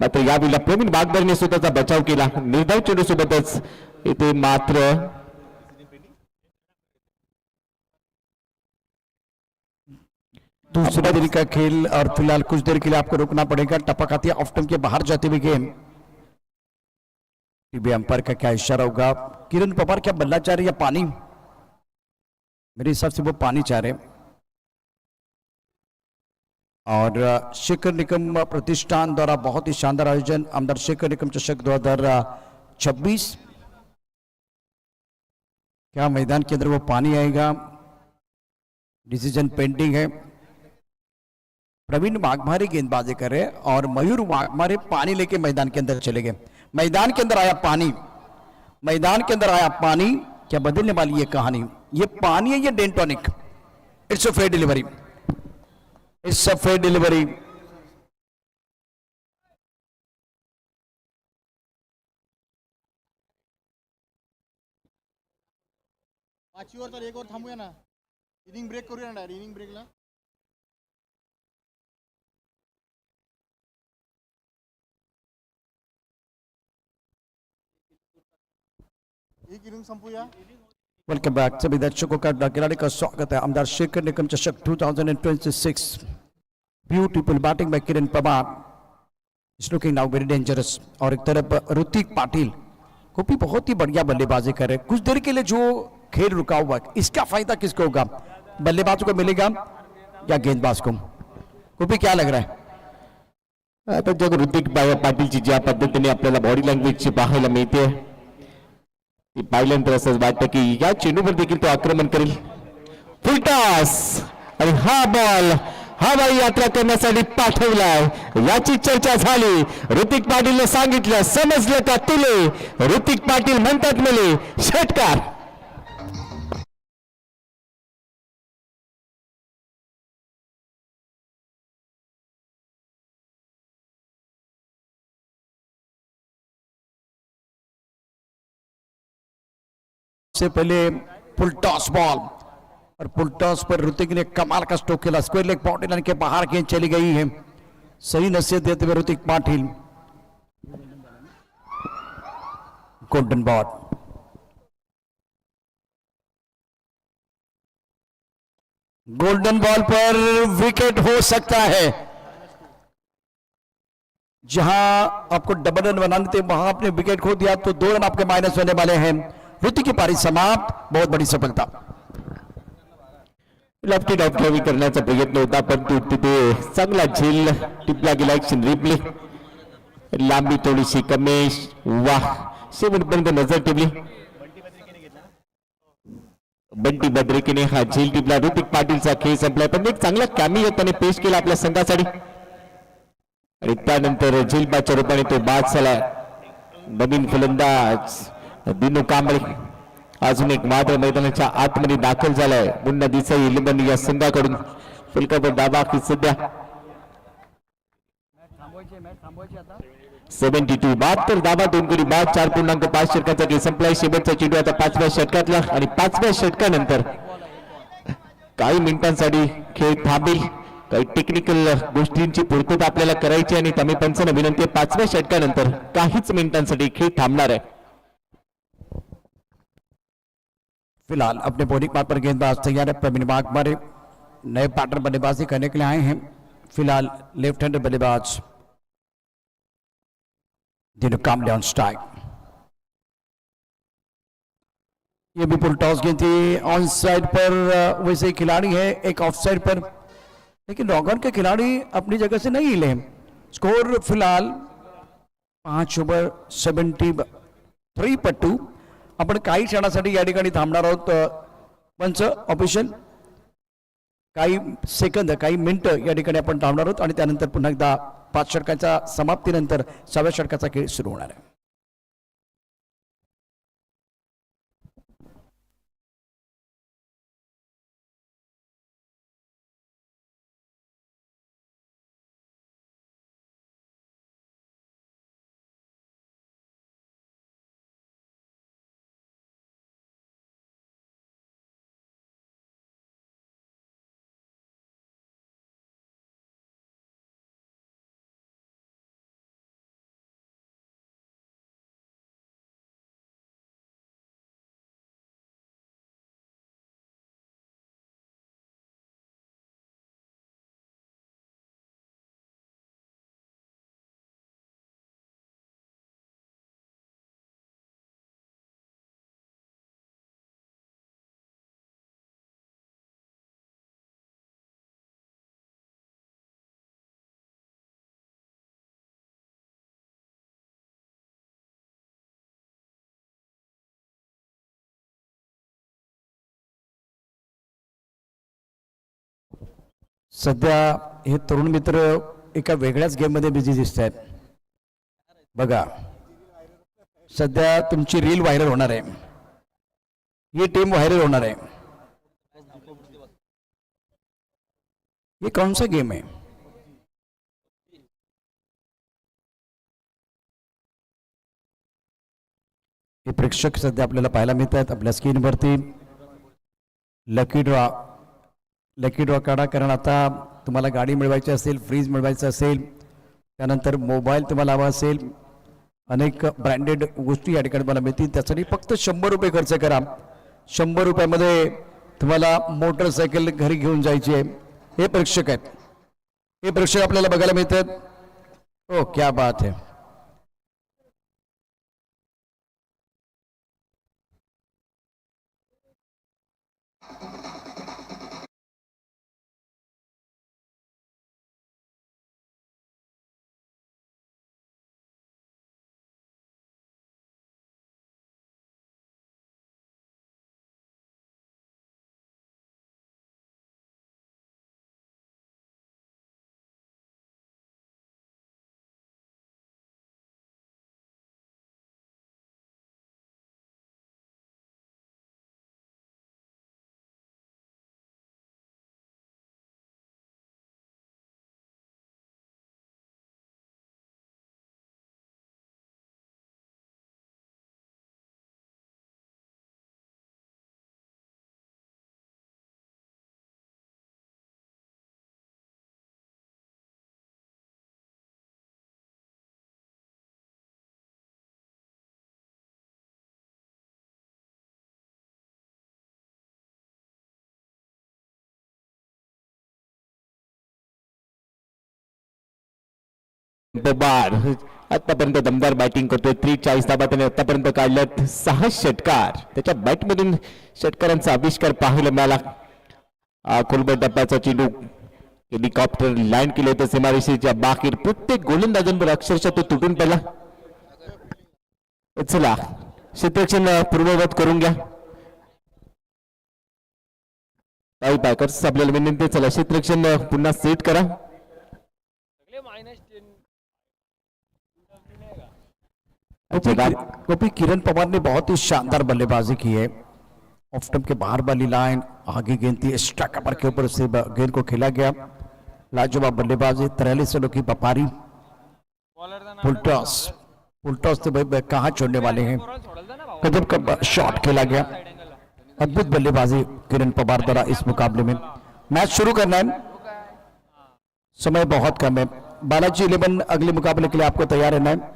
मात्र यावेळेला प्रवीण वाघमारेने स्वतःचा बचाव केला. निर्धाव चेंडू सोबतच इथे मात्र दूसरा दिन का खेल और फिलहाल कुछ देर के लिए आपको रुकना पड़ेगा. टप्पा खाती ऑफ स्टंप के बाहर जाते हुए गेम. टीवी अंपायर का क्या इशारा होगा? किरण पवार क्या बल्ला चाह रहे या पानी? मेरे हिसाब से वो पानी चाह रहे. और शेखर निकम प्रतिष्ठान द्वारा बहुत ही शानदार आयोजन, आमदार शेखर निकम चषक 2026. क्या मैदान के अंदर वो पानी आएगा? डिसीजन पेंडिंग है. प्रवीण वाघमारे गेंदबाजी कर रहे और मयूर वाघमारे पानी लेके मैदान के अंदर चले गए. मैदान के अंदर आया पानी, मैदान के अंदर आया पानी. क्या बदलने वाली ये कहानी? ये पानी है, ये डेंटोनिक. It's a fair delivery, it's a fair delivery. पाचवी वर तर एक वर थांबूया ना, इनिंग ब्रेक करूया ना. इनिंग ब्रेकला एक इनिंग संपूया. Welcome back. सभी दर्शकों का खिलाड़ी का स्वागत है. आमदार शेखर निकम चषक 2026. Beautiful batting bye Kiran Pawar. It's looking now very dangerous. और एक तरफ ऋतिक पाटिल को भी बहुत ही बढ़िया बल्लेबाजी कर रहे. कुछ देर के लिए जो खेल रुका हुआ, इसका फायदा किसको होगा? बल्लेबाजों को मिलेगा या गेंदबाज को? गोपी क्या लग रहा है? आता जग ऋतिक पाटीलची ज्या पद्धतीने आपल्याला बॉडी लँग्वेजची पाहायला मिळते, ती पाहिल्यानंतर असंच वाटतं की या चेंडूवर देखील तो आक्रमण करेल. फुलटॉस आणि हा बॉल हवाई यात्रा करण्यासाठी पाठवलाय याची चर्चा झाली. ऋतिक पाटीलने सांगितलं, समजलं का तुले? ऋतिक पाटील म्हणतात मले षटकार. से पहले फुल टॉस बॉल और फुल टॉस पर ऋतिक ने कमाल का स्ट्रोक खेला. स्क्वायर लेग बाउंड्री लाइन के बाहर गेंद चली गई है. सही नसीहत देते हुए Hrithik Patil. Golden ball. Golden ball पर विकेट हो सकता है. जहां आपको डबल रन बनाने थे वहां आपने विकेट खो दिया तो 2 रन आपके माइनस होने वाले हैं. ऋतिक की पारी समाप्त. बहुत बड़ी सफलता. लॉफ्टेड ऑफ कमी करण्याचा प्रयत्न होता परंतु तिथे चांगला झेल टिपला गेला. Action replay. लांबी थोडीशी कमेश. वाह, शेवटपर्यंत नजर टिपली. बंटी बद्रिकेने हा झेल टिपला. ऋतिक पाटीलचा खेळ संपलाय पण एक चांगला कॅमियो त्याने पेश केला आपल्या संघासाठी आणि त्यानंतर झेलबाच्या रूपाने तो बाद झाला. नवीन फलंदाज दिनू कांबळे अजून एक मात्र मैदानाच्या आतमध्ये दाखल झालाय. पुन्हा दिसाई इलेव्हन या संघाकडून फलकावर दाबा की सध्या 72 72 दाबा 2 गडी बाद 4.5 षटकाचा खेळ संपलाय. शेवटचा चेंडू आता 5व्या षटकातला आणि 5व्या षटकानंतर काही मिनिटांसाठी खेळ थांबेल. काही टेक्निकल गोष्टींची पूर्तता आपल्याला करायची आणि त्यामुळे पंचांना विनंती आहे 5व्या षटकानंतर काहीच मिनिटांसाठी खेळ थांबणार आहे. फिलहाल अपने बॉलिंग पार्ट पर गेंदबाज तैयार है. प्रवीण वाघमारे नए पार्टनर बल्लेबाजी करने के लिए आए हैं. फिलहाल लेफ्ट हैंडर बल्लेबाज दिनू कांबळे ऑन स्ट्राइक. ये भी फुल टॉस गेंद थी. ऑन साइड पर वैसे खिलाड़ी है, एक ऑफ साइड पर, लेकिन रॉगन के खिलाड़ी अपनी जगह से नहीं हिले. स्कोर फिलहाल 5 ओव्हर 73 आपण काही क्षणासाठी या ठिकाणी थांबणार आहोत. पंच ऑफिशियल काही सेकंद काही मिनिटं या ठिकाणी आपण थांबणार आहोत आणि त्यानंतर पुन्हा एकदा 5 षटकाच्या समाप्तीनंतर 6व्या षटकाचा खेळ सुरू होणार आहे. सध्या हे तरुण मित्र एका वेगळ्याच गेम मध्ये बिझी दिसत आहेत. बघा, सध्या तुमची रील व्हायरल होणार आहे. ही टीम व्हायरल होणार आहे. ये कौन सा गेम है? हे प्रेक्षक सध्या आपल्याला पाहायला मिळत आहेत आपल्या स्क्रीनवरती. लकी ड्रॉ काढा, कारण आता तुम्हाला गाडी मिळवायची असेल, फ्रीज मिळवायचं असेल, त्यानंतर मोबाईल तुम्हाला हवा असेल, अनेक ब्रँडेड गोष्टी या ठिकाणी मला मिळतील. त्यासाठी फक्त 100 रुपये खर्च करा. 100 रुपयामध्ये तुम्हाला मोटरसायकल घरी घेऊन जायची आहे. हे प्रेक्षक आहेत, हे प्रेक्षक आपल्याला बघायला मिळतात. ओ क्या बात है. पवार आतापर्यंत दमदार बॅटिंग करतोय. 43 धाबा त्याने आतापर्यंत काढल्यात. 6 षटकार त्याच्या बॅटमधून षटकारांचा आविष्कार पाहायला मिळाला. खोलबट टप्प्याचा चेंडू हेलिकॉप्टर लँड केलं होतं सीमारेषेच्या बाहेर. प्रत्येक गोलंदाजांवर अक्षरशः तो तुटून पडला. चला क्षेत्ररक्षण पूर्ववत करून घ्या. काही बॅकर्स आपल्याला विनंती. चला क्षेत्ररक्षण पुन्हा सेट करा. गोपी किरण पवार ने बहुत ही शानदार बल्लेबाजी की है. ऑफ स्टंप के बाहर वाली लाइन, आगे गेंद थी एक्स्ट्रा कवर के ऊपर से गेंद को खेला गया. लाजवाब बल्लेबाजी. 43 रनों की बपारी. फुलटॉस तो भाई कहाँ छोड़ने वाले हैं. गजब का शॉट खेला गया. अद्भुत बल्लेबाजी किरण पवार द्वारा इस मुकाबले में. मैच शुरू करना है, समय बहुत कम है. बालाजी 11 अगले मुकाबले के लिए आपको तैयार रहना है.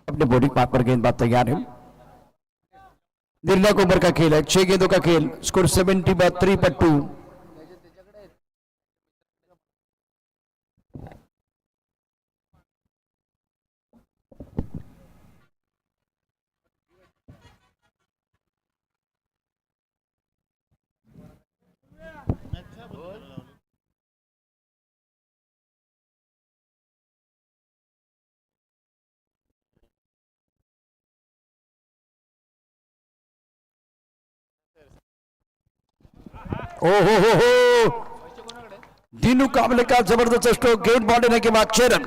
अपने बॉडी पार्ट पर गेंदबाज तैयार है. निर्णायक ओवर का खेल है. 6 गेंदों का खेल. स्कोर 73 पर 2. हो दिनू काबले का जबरदस्त स्ट्रोक. गेंद बॉल लेने के बाद 6 रन.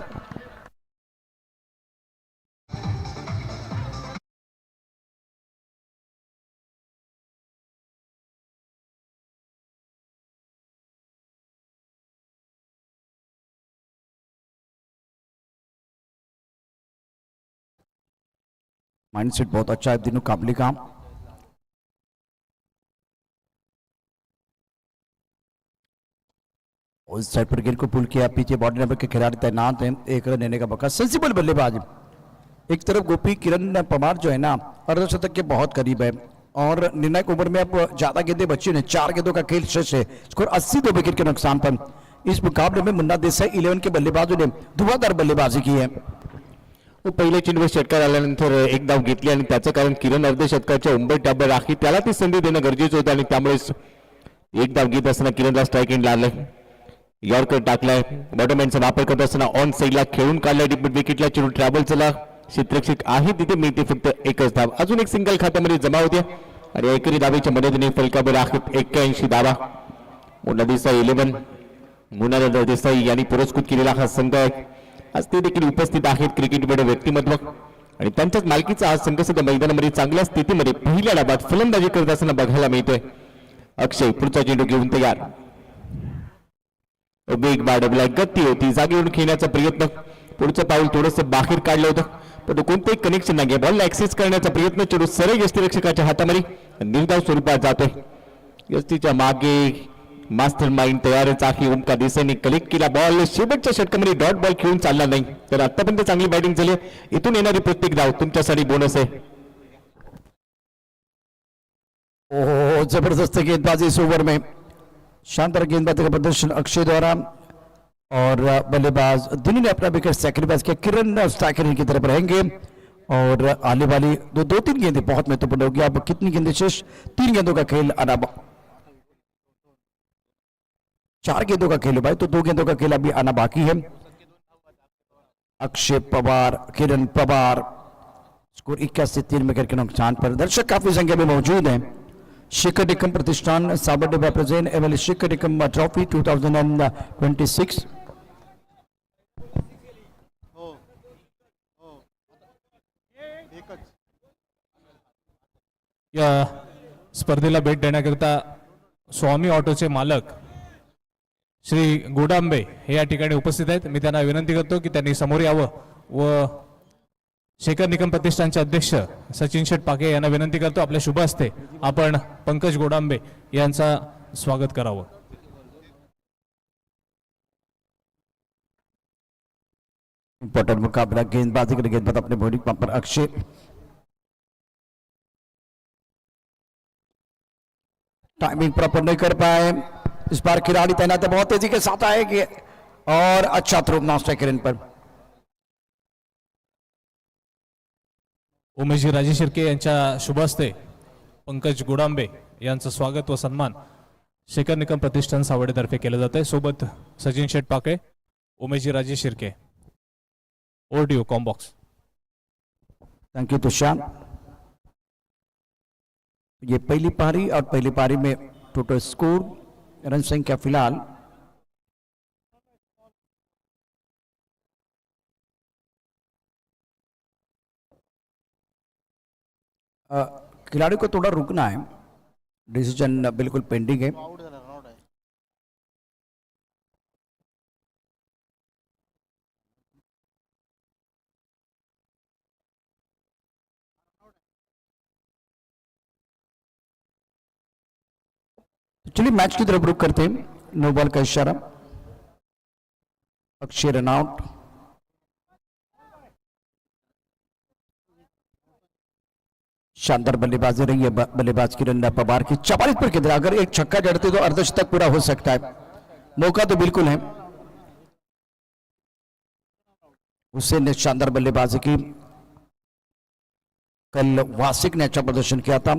माइंडसेट बहुत अच्छा है दिनू काबले का. उस साइड पर गेंद को पुल किया. पीछे बॉडी नंबर के खिलाड़ी तैनात हैं. 1 रन लेने का मौका. सेंसिबल बल्लेबाज. एक तरफ गोपी किरण पवार जो है ना अर्धशतक के बहुत करीब है और निर्णायक ओवर में अब ज्यादा गेंदें बची नहीं. 4 गेंदों का खेल शेष है. स्कोर 82 विकेट के नुकसान पर. इस मुकाबले में मुन्ना देसाई 11 के बल्लेबाजों ने धुआंधार बल्लेबाजी की है. वो पहिल्या चेंडूवर षटकार आल्यानंतर एक धाव घेतली आणि त्याचं कारण किरण अर्धशतकाच्या उंबरठ्यावर डाबर आहे. त्याला ती संधी देणं गरजेचं होतं आणि त्यामुळे एक धाव घेत असताना किरणला स्ट्राईक एंड लागलाय. यॉर्कर टाकलाय. बॉटमहँडचा वापर करत असताना ऑन साईडला खेळून काढलाय. डीप विकेटला चेंडू ट्रॅव्हल्सला क्षेत्ररक्षक आहे तिथे मिळते फक्त एकच धाव. अजून एक सिंगल खात्यामध्ये जमा होते आणि एकरी धावेच्या मदतीने फलकावर आहेत 81 धावा. मुन्ना देसाई 11 मुन्ना देसाई यांनी पुरस्कृत केलेला हा संघ आहे. आज ते देखील उपस्थित आहेत. क्रिकेटमध्ये व्यक्तिमत्व आणि त्यांच्याच मालकीचा आज संघ सध्या मैदानामध्ये चांगल्या स्थितीमध्ये पहिल्या डावात फलंदाजी करत असताना बघायला मिळतोय. अक्षय पुढचा चेंडू घेऊन तयार. वेग वाढवलाय. गती होती. जागेवरून खेळण्याचा प्रयत्न. पुढचं पाऊल थोडंसं बाहेर काढलं होतं पण कोणतेही कनेक्शन नाही. बॉलला ऍक्सेस करण्याचा प्रयत्न. चेंडू सरळ यष्टीरक्षकाच्या हातामध्ये निर्धाव स्वरूपात जातोय. यष्टीच्या मागे मास्टर माइंड तयारच आहे. ओमकार देसाईने कलेक्ट केला बॉल. शेवटच्या षटकामध्ये डॉट बॉल खेळून चालला नाही तर आतापर्यंत चांगली बॅटिंग झाली. इथून येणारी प्रत्येक धाव तुमच्यासाठी बोनस आहे. ओह जबरदस्त गेंदबाजी इस ओवर में. शानदार गेंदबाजी का प्रदर्शन अक्षय द्वारा और बल्लेबाज दिनू ने अपना विकेट सैक्रिफाइस किया. किरण स्ट्राइकर की तरफ रहेंगे और आने वाली 2-3 गेंदें बहुत महत्वपूर्ण होगी. अब कितनी गेंदें शेष. 3 गेंदों का खेल आना 4 गेंदों का खेल है भाई तो 2 गेंदों का खेल अभी आना बाकी है. अक्षय पवार किरण पवार. स्कोर 81 विकेट के नुकसान पर. दर्शक काफी संख्या में मौजूद हैं. शेखर निकम प्रतिष्ठान साबरडोबा प्रेजेंट एवल शेखर निकम ट्रॉफी 2026. या स्पर्धेला भेट देण्याकरिता स्वामी ऑटोचे मालक श्री गोडांबे हे या ठिकाणी उपस्थित आहेत. मी त्यांना विनंती करतो की त्यांनी समोर यावं व शेखर निकम प्रतिष्ठानचे अध्यक्ष सचिन शेठ पाके यांना विनंती करतो आपल्या शुभ हस्ते आपण पंकज गोडांबे यांचा स्वागत करावं. इंपॉर्टेंट मुकाबला, गेंदबाजी के गेंदबाज अपने बॉलिंग पर अक्षय, टाइमिंग प्रॉपर नहीं कर पाए। इस बार खिलाड़ी तैनात है, बहुत तेजी के साथ आएंगे और अच्छा थ्रो नॉन स्ट्राइकर इन पर। उमेशजी राजे शिर्के यांच्या शुभ हस्ते पंकज गुडांबे यांचं स्वागत व सन्मान शेखर निकम प्रतिष्ठान सावडेतर्फे केलं जात आहे। सोबत सचिन शेठ पाकळे, उमेशजी राजे शिर्के, ओडिओ कॉम्बॉक्स। Thank you Tushar. ये पहली पारी और पहली पारी में टोटल स्कोर रन संख्या फिलहाल खिलाड़ी को थोड़ा रुकना है, डिसीजन बिल्कुल पेंडिंग है। आउट झाला, रनआउट आहे. चलिए मैच की तरफ रुक करते हैं। नो बॉल का इशारा, अक्षय रन आउट। शानदार बल्लेबाजी रही है बल्लेबाज किरण पवार की, 44 पर किधर, अगर एक छक्का जड़ते तो अर्धशतक पूरा हो सकता है, मौका तो बिल्कुल है। हुसैन ने शानदार बल्लेबाजी की, कल वासिक ने अच्छा प्रदर्शन किया था।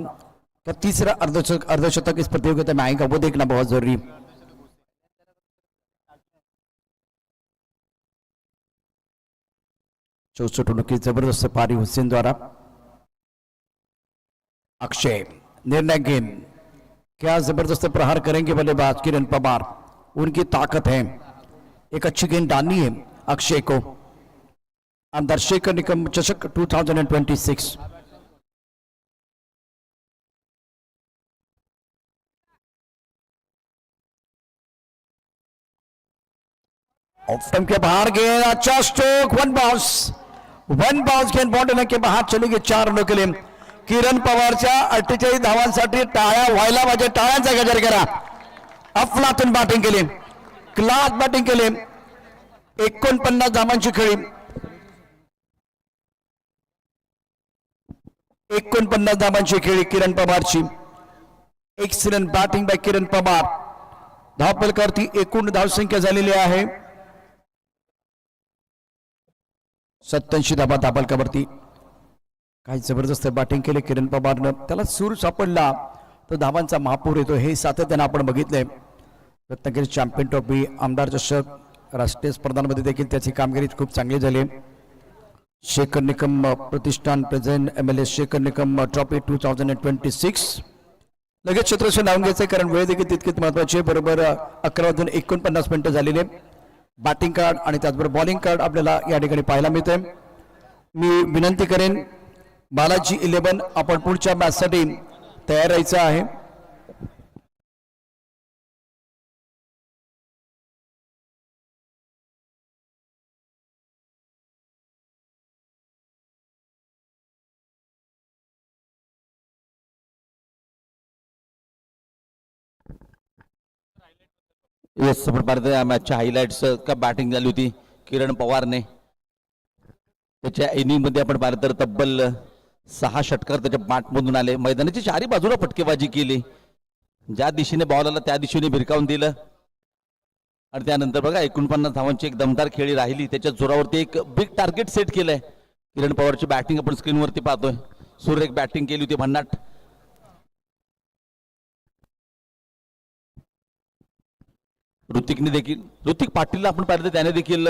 क्या तीसरा अर्धशतक इस प्रतियोगिता में आएगा, वो देखना बहुत जरूरी है। चौसठ रनों की जबरदस्त पारी हुसैन द्वारा। अक्षय, निर्णय गेंद, क्या जबरदस्त प्रहार करेंगे बल्लेबाज किरण पवार, उनकी ताकत है। एक अच्छी गेंद डालनी है अक्षय को। अंदर शेखर निकम चषक 2026। ऑफ स्टंप के बाहर गेंद, अच्छा स्ट्रोक, वन बाउंस गेंद बॉन्ड के बाहर चली गई 4 रनों के लिए। किरण पवारच्या 48 धावांसाठी टाळ्या व्हायला पाहिजे, टाळ्यांचा गजर करा। अफलातून बॅटिंग केली, क्लास बॅटिंग केली, 49 धावांची खेळी, 49 धावांची खेळी किरण पवारची। एक्सलंट बॅटिंग बाय किरण पवार। धावफलकावरती एकूण धावसंख्या झालेली आहे 87 धावा धावफलकावरती। काही जबरदस्त बॅटिंग केली किरण पवारनं, त्याला सूर सापडला तर धावांचा महापूर येतो, हे सातत्यानं आपण बघितलंय। रत्नागिरी चॅम्पियन ट्रॉफी, आमदार चषक, राष्ट्रीय स्पर्धांमध्ये देखील त्याची कामगिरी खूप चांगली झाली। शेखर निकम प्रतिष्ठान present MLA Shekhar Nikam trophy 2026। लगेच क्षेत्रक्षण लावून घ्यायचं, कारण वेळ देखील तितकीच महत्वाची आहे। बरोबर 11 वाजून 49 मिनिटं झालेले। बॅटिंग कार्ड आणि त्याचबरोबर बॉलिंग कार्ड आपल्याला या ठिकाणी पाहायला मिळते। मी विनंती करेन, बालाजी 11 आपण पुढच्या मॅचसाठी तयार राहायचं आहे। येस, आपण पाहतो या मॅचच्या हायलाइट्स का बॅटिंग झाली होती किरण पवारने। त्याच्या इनिंग मध्ये आपण पाहिलं तर तब्बल 6 षटकार त्याच्या बॅटमधून आले। मैदानाची चारी बाजूला फटकेबाजी केली, ज्या दिशेने बॉल आला त्या दिशेने भिरकावून दिलं आणि त्यानंतर बघा 49 धावांची एक दमदार खेळी राहिली। त्याच्या जोरावरती एक बिग टार्गेट सेट केलंय। किरण पवारची बॅटिंग आपण स्क्रीनवरती पाहतोय, सुरेख बॅटिंग केली होती भन्नाट। ऋतिक पाटीलला आपण पाहिलं तर त्याने देखील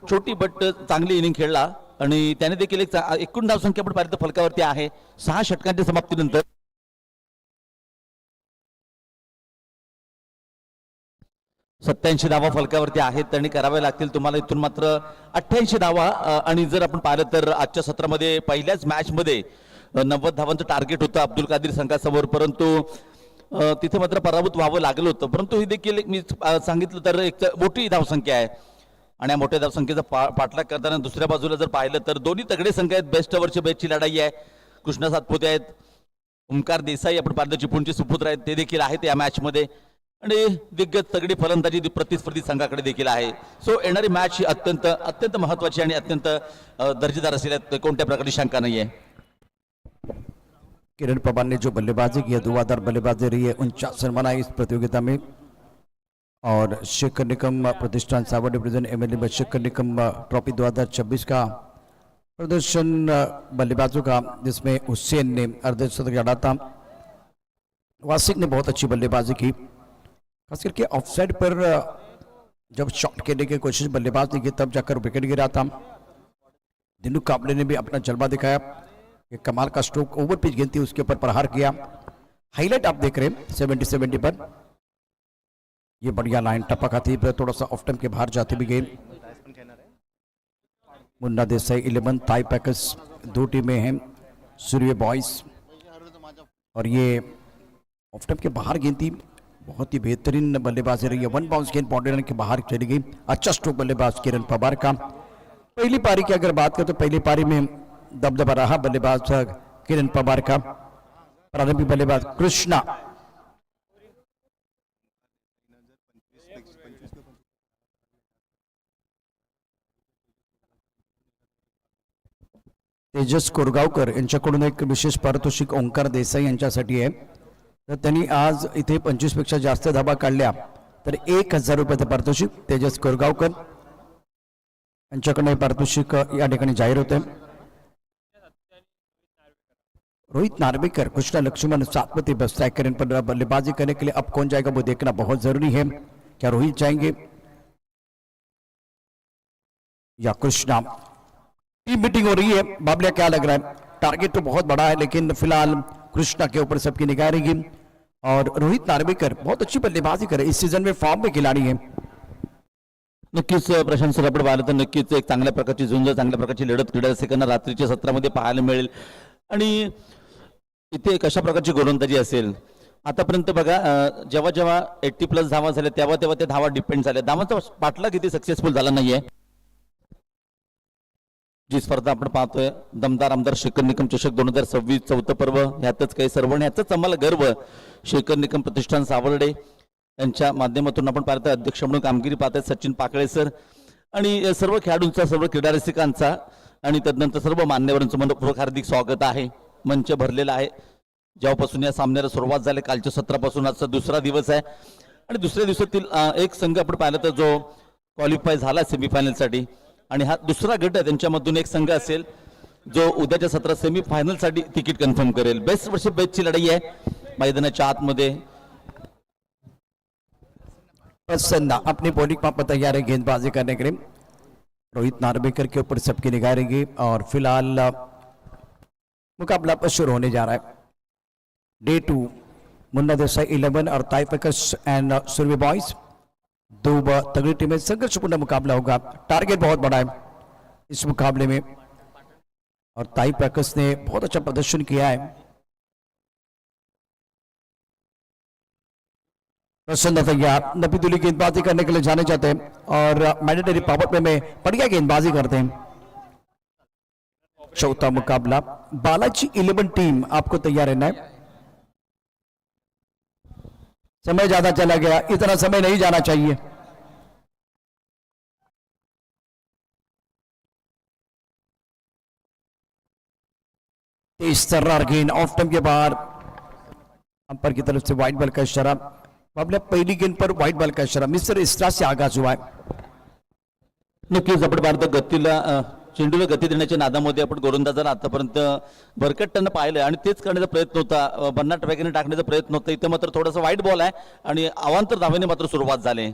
छोटी बट चांगली इनिंग खेळला आणि त्याने देखील एक एकूण धावसंख्या आपण पाहिलं तर फलकावरती आहे 6 षटकांच्या समाप्तीनंतर। 87 धावा फलकावरती आहेत आणि कराव्या लागतील तुम्हाला इथून मात्र 88 धावा। आणि जर आपण पाहिलं तर आजच्या सत्रामध्ये पहिल्याच मॅच मध्ये 90 धावांचं टार्गेट होतं अब्दुल कादिर संघासमोर, परंतु तिथे मात्र पराभूत व्हावं लागलं होतं। परंतु ही देखील मी सांगितलं तर एक मोठी धावसंख्या आहे आणि या मोठ्या धावसंख्येचा पाठलाग करताना दुसऱ्या बाजूला जर पाहिलं तर दोन्ही तगडे संघ आहेत। बेस्ट ओव्हरची बेस्टची लढाई आहे। कृष्णा सातपुते आहेत, ओमकार देसाई आपण पाहिलं चिपळूणचे सुपुत्र आहेत, ते देखील आहेत या मॅच मध्ये। आणि दिग्गज तगडी फलंदाजी प्रतिस्पर्धी संघाकडे देखील आहे. सो येणारी मॅच ही अत्यंत अत्यंत महत्वाची आणि अत्यंत दर्जेदार असेल यात कोणत्या प्रकारची शंका नाही आहे. किरण पवार ने जो बल्लेबाजी की है, धुआंधार बल्लेबाजी रही है, 49 रन बनाए इस प्रतियोगिता में. और शेखर निकम प्रतिष्ठान सावर डिवीजन एमएलए में शेखर निकम ट्रॉफी 2026 का प्रदर्शन बल्लेबाजों का, जिसमें हुसैन ने अर्धशतक जड़ा था. वासिक ने बहुत अच्छी बल्लेबाजी की, खास करके ऑफसाइड पर जब शॉट खेलने की कोशिश बल्लेबाज ने की तब जाकर विकेट गिरा था. दिनू काबले ने भी अपना जलवा दिखाया, ये कमाल का स्ट्रोक ओवर पिच गेंद थी उसके ऊपर प्रहार किया. हाईलाइट आप देख रहे हैं 70 पर, ये बढ़िया लाइन टपका थी पर थोड़ा सा ऑफ टाइम के बाहर जाते भी गए. मुन्ना देसाई 11, ताई पैकर्स 2 टीमें हैं, सूर्य बॉयज, और ये ऑफ टाइम के बाहर गेंद थी. बहुत ही बेहतरीन बल्लेबाजी रही है. 1 बाउंस गेंद बाउंड्री लाइन के बाहर चली गई. अच्छा स्ट्रोक बल्लेबाज किरण पवार का. पहली पारी की अगर बात करें तो पहली पारी में दबदबा रहा बल्लेबाज किरण पवार का. प्रारंभिक बल्लेबाज कृष्णा तेजस कोरगावकर यांच्याकडून एक विशेष पारितोषिक ओंकार देसाई यांच्यासाठी आहे. तर त्यांनी आज इथे 25 पेक्षा जास्त धाबा काढल्या तर 1000 रुपयाचं पारितोषिक तेजस कोरगावकर यांच्याकडून हे पारितोषिक या ठिकाणी जाहीर होते. रोहित नार्वेकर, कृष्णा लक्ष्मण सातवती स्ट्राइकर पर बल्लेबाजी करने के लिए अब कौन जाएगा वो देखना बहुत जरूरी है. क्या रोहित जाएंगे या कृष्णा? टीम मीटिंग हो रही है. बाबलिया क्या लग रहा है? टारगेट तो बहुत बड़ा है लेकिन फिलहाल कृष्णा के ऊपर सबकी निगाह रहेगी. और रोहित नार्वेकर बहुत अच्छी बल्लेबाजी करे, इस सीजन में फॉर्म में खिलाड़ी है. नक्कीच प्रशांत सर आपण पाहिलं तर नक्कीच एक चांगल्या प्रकारची झुंज, चांगल्या प्रकारची लढत क्रीडा रसिकांना रात्रीच्या सत्रामध्ये पाहायला मिळेल. आणि इथे कशा प्रकारची गोलंदाजी असेल आतापर्यंत बघा, जेव्हा जेव्हा 80+ धावा झाल्या तेव्हा तेव्हा त्या धावा डिपेंड झाल्या. धावांचा पाठला किती सक्सेसफुल झाला नाहीये. जी स्पर्धा आपण पाहतोय दमदार आमदार शेखर निकम चषक 2026 चौथं पर्व, ह्यातच काही सर्व ह्यातच आम्हाला गर्व. शेखर निकम प्रतिष्ठान सावर्डे यांच्या माध्यमातून आपण पाहतोय अध्यक्ष म्हणून कामगिरी पाहतोय सचिन पाकळे सर आणि सर्व खेळाडूंचा, सर्व क्रीडा रसिकांचा आणि तदनंतर सर्व मान्यवरांचं मनपूर्वक हार्दिक स्वागत आहे. मंच भरलेला आहे. जेव्हापासून या सामन्याला सुरुवात झाली कालच्या सत्रापासून आजचा दुसरा दिवस आहे आणि दुसऱ्या दिवसातील एक संघ आपण पाहिला तर जो क्वालिफाय झाला सेमीफायनलसाठी आणि हा दुसरा गट आहे. त्यांच्यामधून एक संघ असेल जो उद्याच्या सत्रात सेमीफायनलसाठी तिकीट कन्फर्म करेल. बेस्ट वर्ष बेस्टची लढाई आहे मैदानाच्या आतमध्ये. प्रसन्ना अपनी बॉलिंग पर तैयार है गेंदबाजी करने के लिए. रोहित नार्वेकर के ऊपर सबकी निगाह रहेगी और फिलहाल मुकाबला पर शुरू होने जा रहा है. डे 2 मुन्ना देसाई 11 और ताई पैकर्स एंड सूर्य बॉयज, 2 तगड़ी टीमें, संघर्षपूर्ण मुकाबला होगा. टारगेट बहुत बड़ा है इस मुकाबले में और ताई पैकर्स ने बहुत अच्छा प्रदर्शन किया है. प्रसन्न तैयार, नबीदुल्ली गेंदबाजी करने के लिए जाने जाते हैं और मैंडेटरी पावर प्ले में बढ़िया गेंदबाजी करते हैं. चौथा मुकाबला बालाजी 11 टीम, आपको तैयार रहना है. समय ज्यादा चला गया, इतना समय नहीं जाना चाहिए. तेज तर्रार गेंद ऑफ टाइम के बाहर, अंपायर की तरफ से व्हाइट बॉल का इशारा. आपल्या पहिली गेंद पर व्हाइट बॉल का इशारा. मिस्टर इस्ट्रा से आगाज हुआ है. नक्कीच आपण भारत गतीला चेंडूला गती देण्याच्या नादामध्ये आपण गोलंदाजाला आतापर्यंत भरकटताना पाहिलं आणि तेच करण्याचा प्रयत्न होता. भन्नाट वेगाने टाकण्याचा प्रयत्न होता. इथे मात्र थोडासा वाईट बॉल आहे आणि अवांतर धावेने मात्र सुरुवात झाली.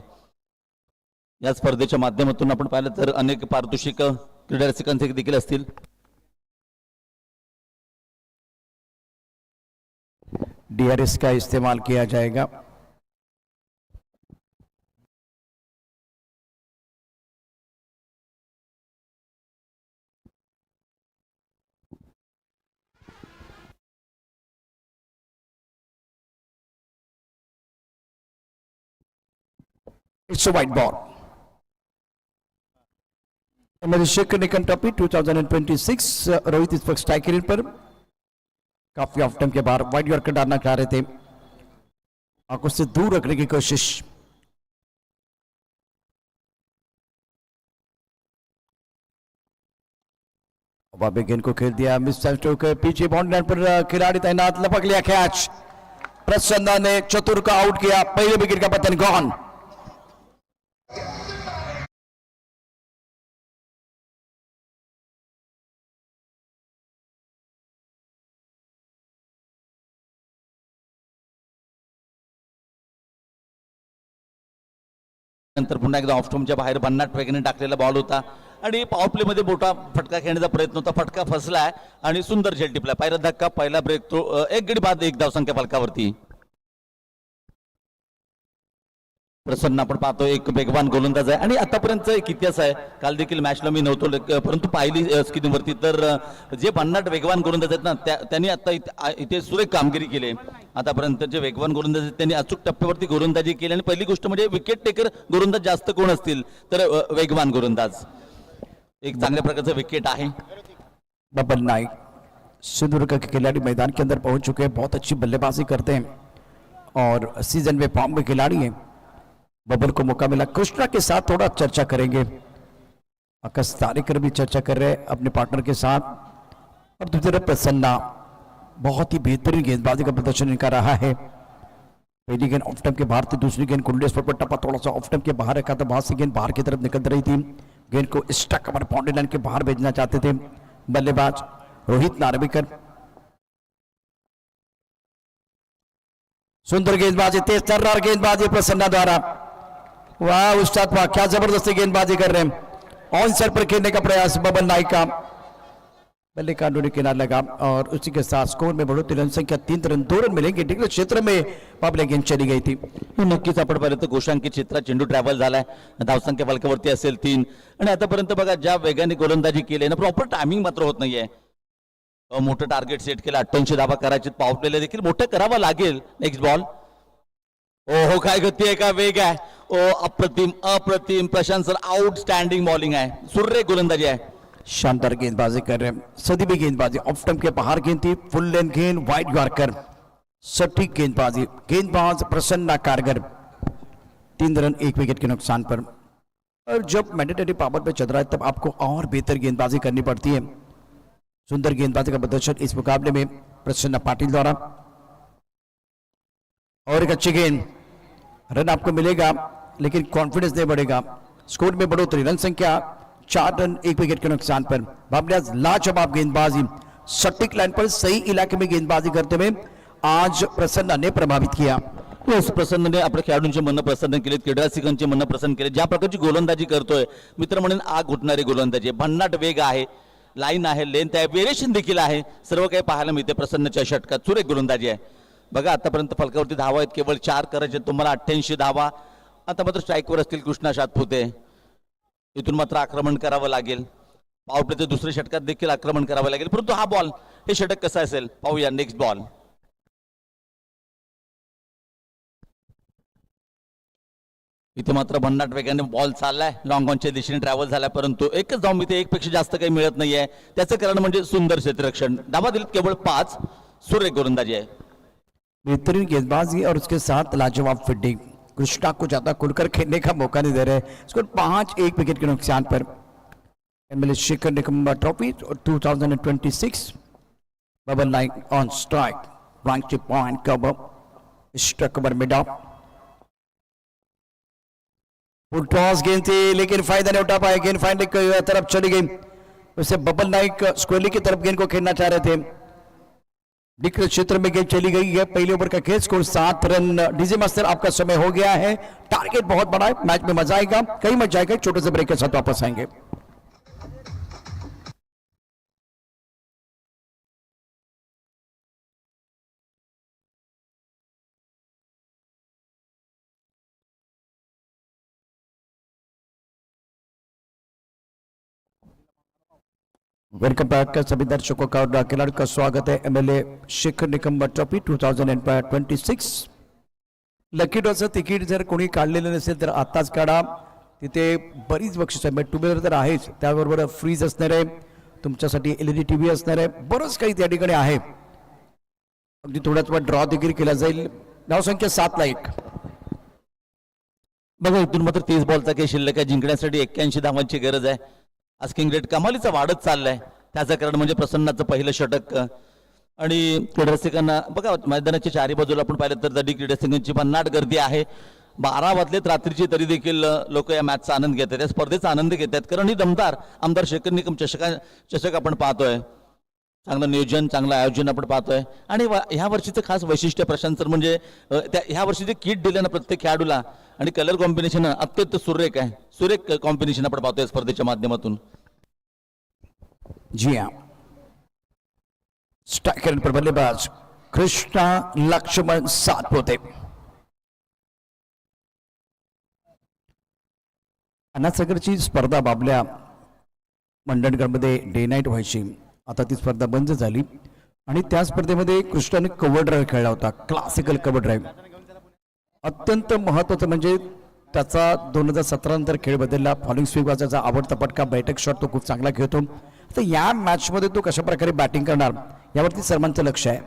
या स्पर्धेच्या माध्यमातून आपण पाहिलं तर अनेक पारितोषिक क्रीडा रसिकांचे देखील असतील. डीआरएस का इस्तेमाल किया जाएगा. It's a white ball. Shekhar Nikam trophy 2026 Rohit इस वक्त स्ट्राइक पर काफी ऑफ टाइम के बाद वाइड यॉर्कर डालना चाह रहे थे आंखों से दूर रखने की कोशिश। वापस गेंद को खेल दिया, मिस स्टोक के पीछे बाउंड्री लाइन पर खिलाड़ी तैनात, लपक लिया कैच। प्रसन्ना ने चतुर का आउट किया, पहले विकेट का पतन गॉन। नंतर पुन्हा एकदा ऑफस्टॉमच्या बाहेर भन्नाट वेगाने टाकलेला बॉल होता आणि पॉवर प्ले मध्ये मोठा फटका खेळण्याचा प्रयत्न होता, फटका फसलाय आणि सुंदर झेल टिपला. पहिला धक्का, पहिला ब्रेक थ्रो, एक गडी बाद, एक धावसंख्या फलकावरती. प्रसन्न आपण पाहतो एक वेगवान गोलंदाज आहे आणि आतापर्यंत एक इतिहास आहे. काल देखील मॅचला मी नव्हतो परंतु पाहिली स्क्रीनवरती तर जे भन्नाट वेगवान गोलंदाज आहेत ना त्यांनी आता इथे सुरेख कामगिरी केली. आतापर्यंत जे वेगवान गोलंदाज आहेत त्यांनी अचूक टप्प्यावरती गोलंदाजी केली आणि पहिली गोष्ट म्हणजे विकेट टेकर गोलंदाज जास्त कोण असतील तर वेगवान गोलंदाज. एक चांगल्या प्रकारचं विकेट आहे. बबल नाइक सिंधुदुर्ग के खिलाड़ी मैदान के अंदर पहुंच चुके हैं, बहुत अच्छी बल्लेबाजी करते हैं और सीजन में फॉर्म में खिलाड़ी हैं. बबल को मौका मिला. कृष्णा के साथ थोड़ा चर्चा करेंगे, आकाश तारेकर भी चर्चा कर रहे हैं अपने पार्टनर के साथ. और दूसरी तरफ प्रसन्ना, बहुत ही बेहतरीन गेंदबाजी का प्रदर्शन इनका रहा है. पहली गेंद ऑफ स्टंप के बाहर थी, दूसरी गेंद कुंडली स्पॉट पर टप्पा थोड़ा सा ऑफ स्टंप के बाहर रखा था, वहां से गेंद बाहर की तरफ निकल रही थी. गेंद को स्टक हमारे बाउंड्री लाइन के बाहर भेजना चाहते थे बल्लेबाज रोहित नार्वेकर. सुंदर गेंदबाजी, तेज तर्रार गेंदबाजी प्रसन्ना द्वारा. वाह उस्ताद वाह, क्या जबरदस्ती गेंदबाजी कर रहे हैं. ऑन साइड पर खेलने का प्रयास बबल नाइक का, बल्ले का अंदरूनी किनारा लगा और उसी के साथ स्कोर में बढ़ोतरी. रन संख्या 3 रन 2 रन मिलेंगे. डिग्री क्षेत्र में पापले गेंद चली गई थी. नक्कीच आपण पाहिलं तर गोशांकित क्षेत्रात चेंडू ट्रॅव्हल झालाय, धावसंख्या फलकावरती असेल 3 आणि आतापर्यंत बघा ज्या वेगाने गोलंदाजी केली ना प्रॉपर टायमिंग मात्र होत नाहीये. मोठं टार्गेट सेट केलं, 88 धावा करायचे, पॉवर प्लेला देखील मोठं करावं लागेल. Next ball. ओहो काय गती आहे, का वेग आहे. ओ अप्रतिम अप्रतिम प्रशांत सर, आउटस्टँडिंग बॉलिंग आहे, सुरेख गोलंदाजी आहे. शानदार गेंदबाजी कर रहे हैं. सदी गेंदबाजी, ऑफ स्टंप के बाहर गेंद थी, फुल लेंथ गेंद, वाइड यॉर्कर, सटीक गेंदबाजी. गेंदबाज प्रसन्ना कारगर. 3 रन 1 विकेट के नुकसान पर. और जब मैंडेटरी पावर पे चल रहा है तब आपको और बेहतर गेंदबाजी करनी पड़ती है. सुंदर गेंदबाजी का प्रदर्शन इस मुकाबले में प्रसन्ना पाटिल द्वारा. और एक अच्छी गेंद, रन आपको मिलेगा लेकिन कॉन्फिडेंस नहीं बढ़ेगा. स्कोर में बढ़ोतरी, रन संख्या 4 रन 1 विकेट के नुकसान पर. बाबलियाज लाजवाब गेंदबाजी, सटीक लाइन पर सही इलाके में गेंदबाजी करते हुए आज प्रसन्ना ने प्रभावित किया. प्रसन्नने आपल्या खेळाडूंचे मन प्रसन्न केले, क्रीडारसिकांचे मन प्रसन्न केले. ज्या प्रकारची गोलंदाजी करतोय मित्र म्हणून आग उठणारी गोलंदाजी, भन्नाट वेग आहे, लाईन आहे, लेंथ आहे, वेरिएशन देखील आहे, सर्व काही पाहायला मिळते प्रसन्नच्या षटकात. सुरेख गोलंदाजी आहे. बघा आतापर्यंत फलकावरती धावा आहेत केवळ 4 करायचे, तुम्हाला 88 धावा. आता मात्र स्ट्राईकवर असतील कृष्णा सातपुते. इथून मात्र आक्रमण करावं लागेल. पॉवर प्लेच्या दुसऱ्या षटकात देखील आक्रमण करावं लागेल, परंतु हा बॉल, हे षटक कसं असेल पाहूया. Next ball. इथे मात्र भन्नाट वेगाने बॉल चाललाय, लॉंग ऑनच्या दिशेने ट्रॅव्हल झालाय, परंतु एकच धाव इथे एकपेक्षा जास्त काही मिळत नाहीये. त्याचं कारण म्हणजे सुंदर क्षेत्ररक्षण. धावा दिलीत केवळ 5. सुरेख गोलंदाजी आहे. बेहतरीन गेंदबाजी और उसके साथ लाजवाब फील्डिंग. कृष्णा को ज्यादा खुलकर खेलने का मौका नहीं दे रहे. स्कोर 5-1 विकेट के नुकसान पर. MLA Shekhar Nikam trophy 2026. Babal Naik on strike, ब्रांच point cover, strike cover mid off. Full toss गेंद थी लेकिन फायदा नहीं उठा पाए. गेंद फाइनल की तरफ चली गई. वैसे बबल नाइक स्क्वेली की तरफ गेंद को खेलना चाह रहे थे. डिक्र क्षेत्र में गेंद चली गई है. पहले ओवर का खेल, स्कोर 7 रन. डीजे मास्टर आपका समय हो गया है. टारगेट बहुत बड़ा है, मैच में मजा आएगा, कहीं मजा आएगा. छोटे से ब्रेक के साथ वापस आएंगे. वेलकम बैक का सभी दर्शकों का और खिलाड़ियों का स्वागत है MLA Shekhar Nikam trophy 2026. Lucky ड्रॉचं तिकीट जर कोणी काढलेलं नसेल तर आत्ताच काढा. तिथे बरीच बक्षीस आहे. टू व्हीलर तर आहेच, त्याबरोबर फ्रीज असणार आहे, तुमच्यासाठी LED TV असणार आहे, बरंच काही त्या ठिकाणी आहे. अगदी थोड्याच वेळ ड्रॉ देखील केला जाईल. धावसंख्या 7-1. बघा इथून मात्र 30 बॉलचा काही शिल्लक आहे. जिंकण्यासाठी 81 धावांची गरज आहे. आस्किंग रेट कमालीचा वाढत चाललाय. त्याचं कारण म्हणजे प्रसन्नाचं पहिलं षटक. आणि क्रीडारसिकांना बघा मैदानाच्या चारी बाजूला आपण पाहिलं तर दडी क्रीडारसिकांची भन्नाट गर्दी आहे. 12 वाजलेत रात्रीची तरी देखील लोक या मॅचचा आनंद घेत आहेत, या स्पर्धेचा आनंद घेत आहेत. कारण ही दमदार आमदार शेखर निकम चषक आपण पाहतोय. चांगलं नियोजन, चांगलं आयोजन आपण पाहतोय. आणि ह्या वर्षीचं खास वैशिष्ट्य प्रशांत सर म्हणजे ह्या वर्षी जे किट दिलं ना प्रत्येक खेळाडूला आणि कलर कॉम्बिनेशन अत्यंत सुरेख आहे. सुरेख कॉम्बिनेशन आपण पाहतोय स्पर्धेच्या माध्यमातून. जी हाँ, स्ट्रायकर पर बल्लेबाज कृष्णा लक्ष्मण सातपुते. अनासागरची स्पर्धा बाबल्या मंडणगडमध्ये डे नाईट व्हायची. आता ती स्पर्धा बंद झाली आणि त्या स्पर्धेमध्ये कृष्णाने कव्हर ड्राईव्ह खेळला होता, क्लासिकल कव्हर ड्राईव्ह. अत्यंत महत्वाचं म्हणजे त्याचा 2017 नंतर खेळ बदलला. फॉलिंग स्वीप वाजायचा आवडता पटका, बैठक शॉट तो खूप चांगला खेळतो. तर या मॅच मध्ये तो कशा प्रकारे बॅटिंग करणार यावरती सर्वांचं लक्ष आहे.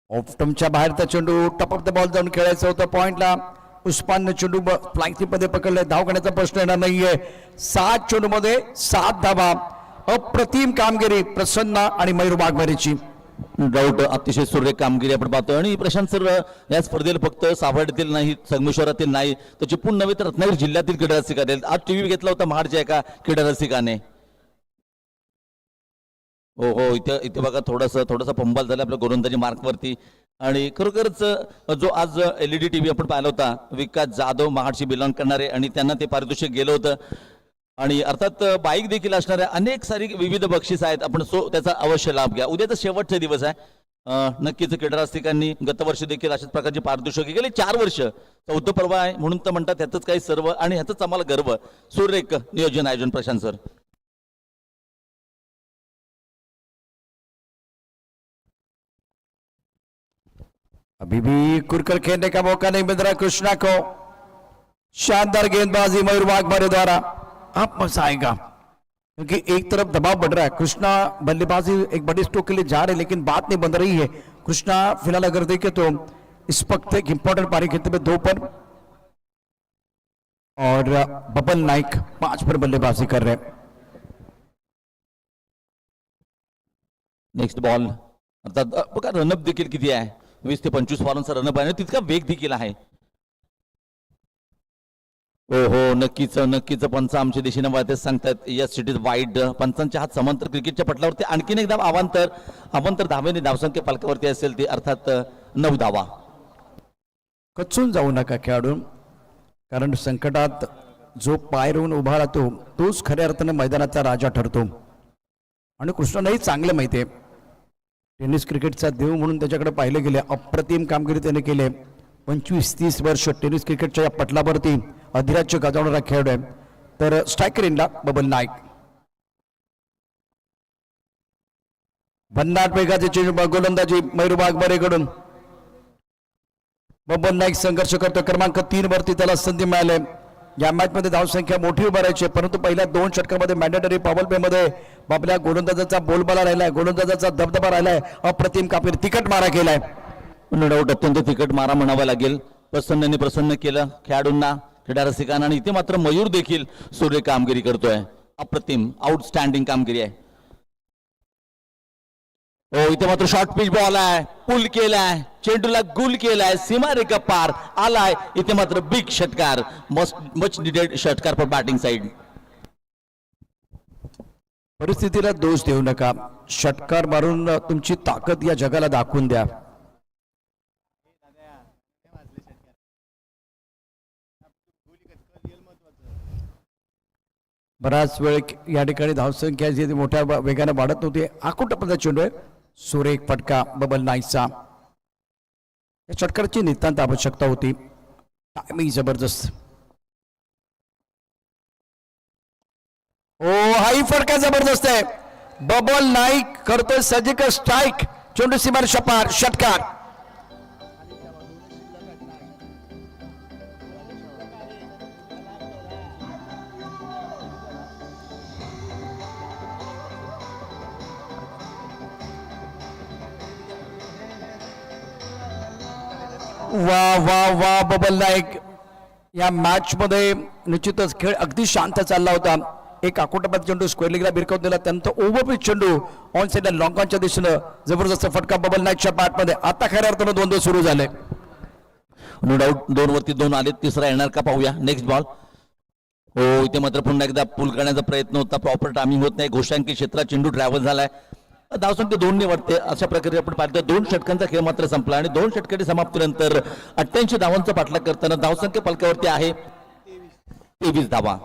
ऑफ स्टंपच्या बाहेरचा चेंडू टॉप ऑफ द बॉल जाऊन खेळायचा होता पॉइंटला. उस्मानने चेंडू फ्लाइंग स्वीप मध्ये पकडलाय. धाव घेण्याचा प्रश्न येणार नाहीये. 7 चेंडू मध्ये 7 धावा. अप्रतिम कामगिरी प्रसन्न आणि मयूर वाघमारेची. डाऊट अतिशय सुरेख कामगिरी आपण पाहतोय. आणि प्रशांत सर या स्पर्धेला फक्त सावर्ड्यातील नाही, संगमेश्वरातील नाही तर चिपळूण नव्हे तर रत्नागिरी जिल्ह्यातील क्रीडा रसिकाने आज टीव्ही घेतला होता महाडच्या एका क्रीडा रसिकाने. हो इथे बघा थोडासा पंबाल झाला आपल्या गोलंदाजी मार्कवरती. आणि खरोखरच जो आज LED टीव्ही आपण पाहिला होता विकास जाधव महाडशी बिलॉंग करणारे आणि त्यांना ते पारितोषिक गेलं होतं. आणि अर्थात बाईक देखील असणाऱ्या अनेक सारी विविध बक्षीस आहेत. आपण त्याचा अवश्य लाभ घ्या. उद्याचा शेवटचा दिवस आहे. नक्कीच क्रीडा रसिकांनी गतवर्षी देखील अशाच प्रकारची पारितोषिके गेली 4 वर्ष 14 पर्व आहे म्हणून तर म्हणतात त्यातच काही सर्व आणि ह्याच आम्हाला गर्व. सुरेख नियोजन आयोजन प्रशांत सर. अभी भी कुरकर खेलने का मौका नहीं मिल रहा कृष्णा को. शानदार गेंदबाजी मयूर वाघमारे द्वारा. अब मजा आएगा क्योंकि एक तरफ दबाव बढ़ रहा है. कृष्णा बल्लेबाजी एक बड़ी स्ट्रोक के लिए जा रहे लेकिन बात नहीं बन रही है. कृष्णा फिलहाल अगर देखे तो इस वक्त एक इंपॉर्टेंट पारी खेलते हुए 2 पर और बबल नाइक 5 पर बल्लेबाजी कर रहे हैं. नेक्स्ट बॉल अर्थात बघा रनअप देखील किती आहे. 20 ते 25 बॉलांचा रनअप आहे. तितका वेग देखील आहे. हो नक्कीच पंच आमच्या दिशेने वाहते सांगतात यस इट इज वाईड. पंचांच्या हात समांतर क्रिकेटच्या पटलावरती आणखीन एक धाव अवांतर धावेने धावसंख्या फलकावरती असेल ती अर्थात 9 धावा. कचून जाऊ नका खेळाडू, कारण संकटात जो पाय रोवून उभा राहतो तोच खऱ्या अर्थाने मैदानाचा राजा ठरतो. आणि कृष्णालाही चांगलं माहिती आहे टेनिस क्रिकेटचा देव म्हणून त्याच्याकडे पाहिले गेले. अप्रतिम कामगिरी त्याने केले. 25-30 वर्ष टेनिस क्रिकेटच्या या पटलावरती अधिराज्य गाजवणारा खेळाडू आहे. तर स्ट्रायकर इनला बबल नाईक. भन्नाट वेगाचे गोलंदाजी मयूर वाघमारेकडून. बबल नाईक संघर्ष करतो. क्रमांक 3 वरती त्याला संधी मिळाली. या मॅच मध्ये धावसंख्या मोठी उभारायची परंतु पहिल्या 2 षटकामध्ये मॅन्डेटरी पॉवर प्ले मध्ये आपल्या गोलंदाजाचा बोलबाला राहिलाय, गोलंदाजाचा दबदबा राहिलाय. अप्रतिम कामगिरी, तिकट मारा केलाय. नो डाऊट अत्यंत तिकट मारा म्हणावा लागेल. प्रसन्न केलं खेळाडूंना, क्रीडा रसिकांना. आणि इथे मात्र मयूर देखील सूर्य कामगिरी करतोय. अप्रतिम आउटस्टँडिंग कामगिरी आहे. हो इथे मात्र शॉर्ट पिच बॉल आहे. पुल केलाय, चेंडूला गुल केलाय, सीमारेखा पार आलाय. इथे मात्र बिग षटकार, मच निडेड षटकार फॉर बॅटिंग साइड. परिस्थितीला दोष देऊ नका. षटकार मारून तुमची ताकद या जगाला दाखवून द्या. बराच वेळ या ठिकाणी धावसंख्या जी मोठ्या वेगाने वाढत नव्हती. आकुटपणाचा चेंडू आहे. सुरेख फटका बबल नाईकचा. या षटकाराची नितांत आवश्यकता होती. टायमिंग जबरदस्त. ओ हाही फटका जबरदस्त आहे. बबल नाईक करतोय सर्जिकल स्ट्राइक. चेंडू सीमार शपार षटकार. वा वा वा बबल नाईक, या मॅच मध्ये निश्चितच खेळ अगदी शांत चालला होता. एक आकोटाबाद चेंडू स्क्वेअर लेगला भिरकावून दिला, त्यानंतर ओव्हरपिच चेंडू ऑन साइडला लॉंग ऑनच्या दिशेनं जबरदस्त फटका बबल नाईकच्या बॅटमध्ये. आता खऱ्या अर्थानं 2-2 सुरू झाले. नो डाऊट 2 वरती 2 आले. तिसरा येणार का पाहूया. Next ball. हो, इथे मात्र पुन्हा एकदा पूल करण्याचा प्रयत्न होता. प्रॉपर टायमिंग होत नाही. घोषांकी क्षेत्रात चेंडू ट्रॅव्हल झालाय. धावसंख्या 2 ने वाटते. अशा प्रकारे आपण पाहतो 2 षटकांचा खेळ मात्र संपला आणि 2 षटकांची समाप्तीनंतर 88 धावांचा पाठलाग करताना धावसंख्या फलकावरती आहे 23 धावा.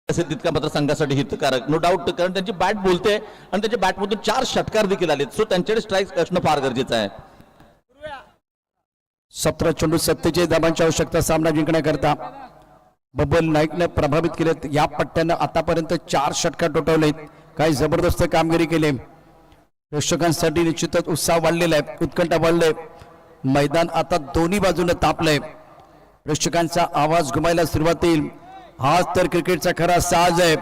असेल तितका मात्र संघासाठी हितकारक. नो डाऊट, कारण त्यांची बॅट बोलते आणि त्यांच्या बॅटमधून 4 षटकार देखील आले. सो त्यांच्याकडे स्ट्राईक असणं फार गरजेचं आहे. 17 चेंडू 47 धावांची आवश्यकता सामना जिंकण्याकरता. बबल नाईकने प्रभावित केलेत. या पट्ट्यानं आतापर्यंत 4 षटकार टोटवले. काही जबरदस्त कामगिरी केली. प्रेक्षकांसाठी निश्चितच उत्साह वाढलेला आहे, उत्कंठा वाढले. मैदान आता दोन्ही बाजूने तापलंय. प्रेक्षकांचा आवाज घुमायला सुरुवात येईल. हाच तर क्रिकेटचा खरा साज आहे.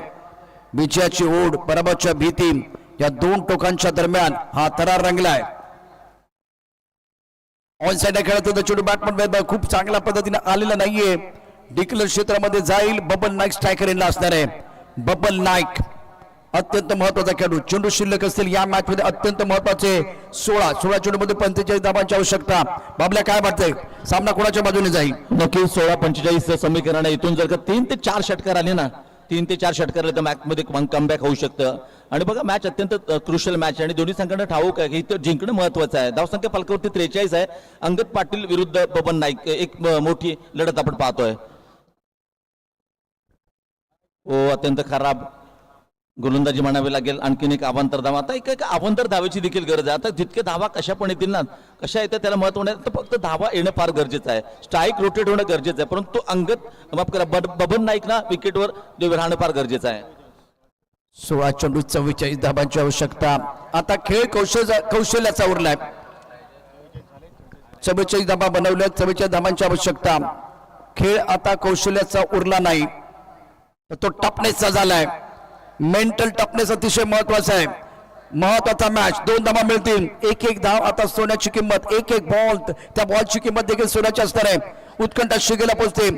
विजयाची ओढ, पराभवाची भीती, या 2 टोकांच्या दरम्यान हा थरार रंगलाय. ऑन साइड खेळत होता चेंडू बॅटमध्ये खूप चांगल्या पद्धतीने आलेला नाहीये. डिक्लेअर क्षेत्रामध्ये जाईल. बबल नाईक स्ट्रायकर यांना असणार आहे. बबल नाईक अत्यंत महत्वाचा खेळाडू. चेंडू शिल्लक असतील या मॅच मध्ये अत्यंत महत्वाचे. 16 चेंडू मध्ये 45 धावांची आवश्यकता. बाबल्या काय वाटतंय, सामना कोणाच्या बाजूने जाईल? नक्कीच 16-45 समीकरण. इथून जर का 3 ते 4 षटकार आले ना, 3 ते 4 षटकार आले तर मॅच मध्ये कमबॅक होऊ शकतं. आणि बघा मॅच अत्यंत क्रुशियल मॅच आणि दोन्ही संघांना ठाऊक आहे की इथं जिंकणं महत्वाचं आहे. धावसंख्या फलकावरती 43 आहे. अंगद पाटील विरुद्ध बबन नाईक एक मोठी लढत आपण पाहतोय. ओ अत्यंत खराब गोलंदाजी म्हणावी लागेल. आणखीन एक अवांतर धावा. आता एक अवांतर धावेची देखील गरज आहे. आता जितके धावा कशा पण येतील ना, कशा येतात त्याला महत्व नाही, तर फक्त धावा येणं फार गरजेचं आहे. स्ट्राईक रोटेट होणं गरजेचं आहे. परंतु अंगद माफ करा बबन नाईक ना विकेटवर राहणं फार गरजेचं आहे. 16 चेंडू 44 धावांची आवश्यकता. आता खेळ कौशल्याचा उरलाय. 44 धावा बनवल्या, 44 धावांची आवश्यकता. खेळ आता कौशल्याचा उरला नाही, तर तो टफनेसचा झालाय. मेंटल टफनेस अतिशय महत्वाचा आहे. महत्वाचा मॅच, 2 धावा मिळतील, एक एक धाव आता सोन्याची किंमत, एक एक बॉल, त्या बॉलची किंमत देखील सोन्याची असणार आहे. उत्कंठा शिगेला पोहोचते.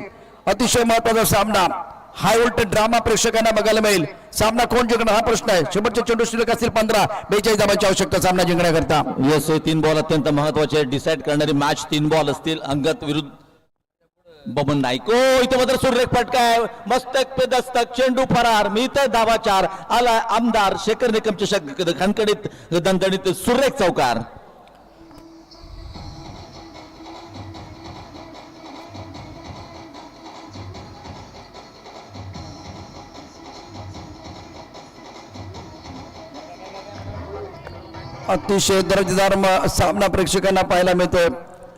अतिशय महत्वाचा सामना, हाय व्होल्टेज ड्रामा प्रेक्षकांना बघायला मिळेल. सामना कोण जिंकणार हा प्रश्न आहे. शेवटचे चेंडू शिल्लक असतील 15-42 धावांची आवश्यकता सामना जिंकण्याकरता. येस, हे 3 बॉल अत्यंत महत्वाचे, डिसाईड करणारी मॅच 3 बॉल असतील. अंगत विरुद्ध बबन नाईक. इथे मात्र सुरेख फटका आहे, मस्तक पे दस्तक, चेंडू फरार, मी तर धावा 4 आला. आमदार शेखर निकमच्या खणखणीत दणदणीत सुरेख चौकार. अतिशय दर्जेदार सामना प्रेक्षकांना पाहायला मिळतोय.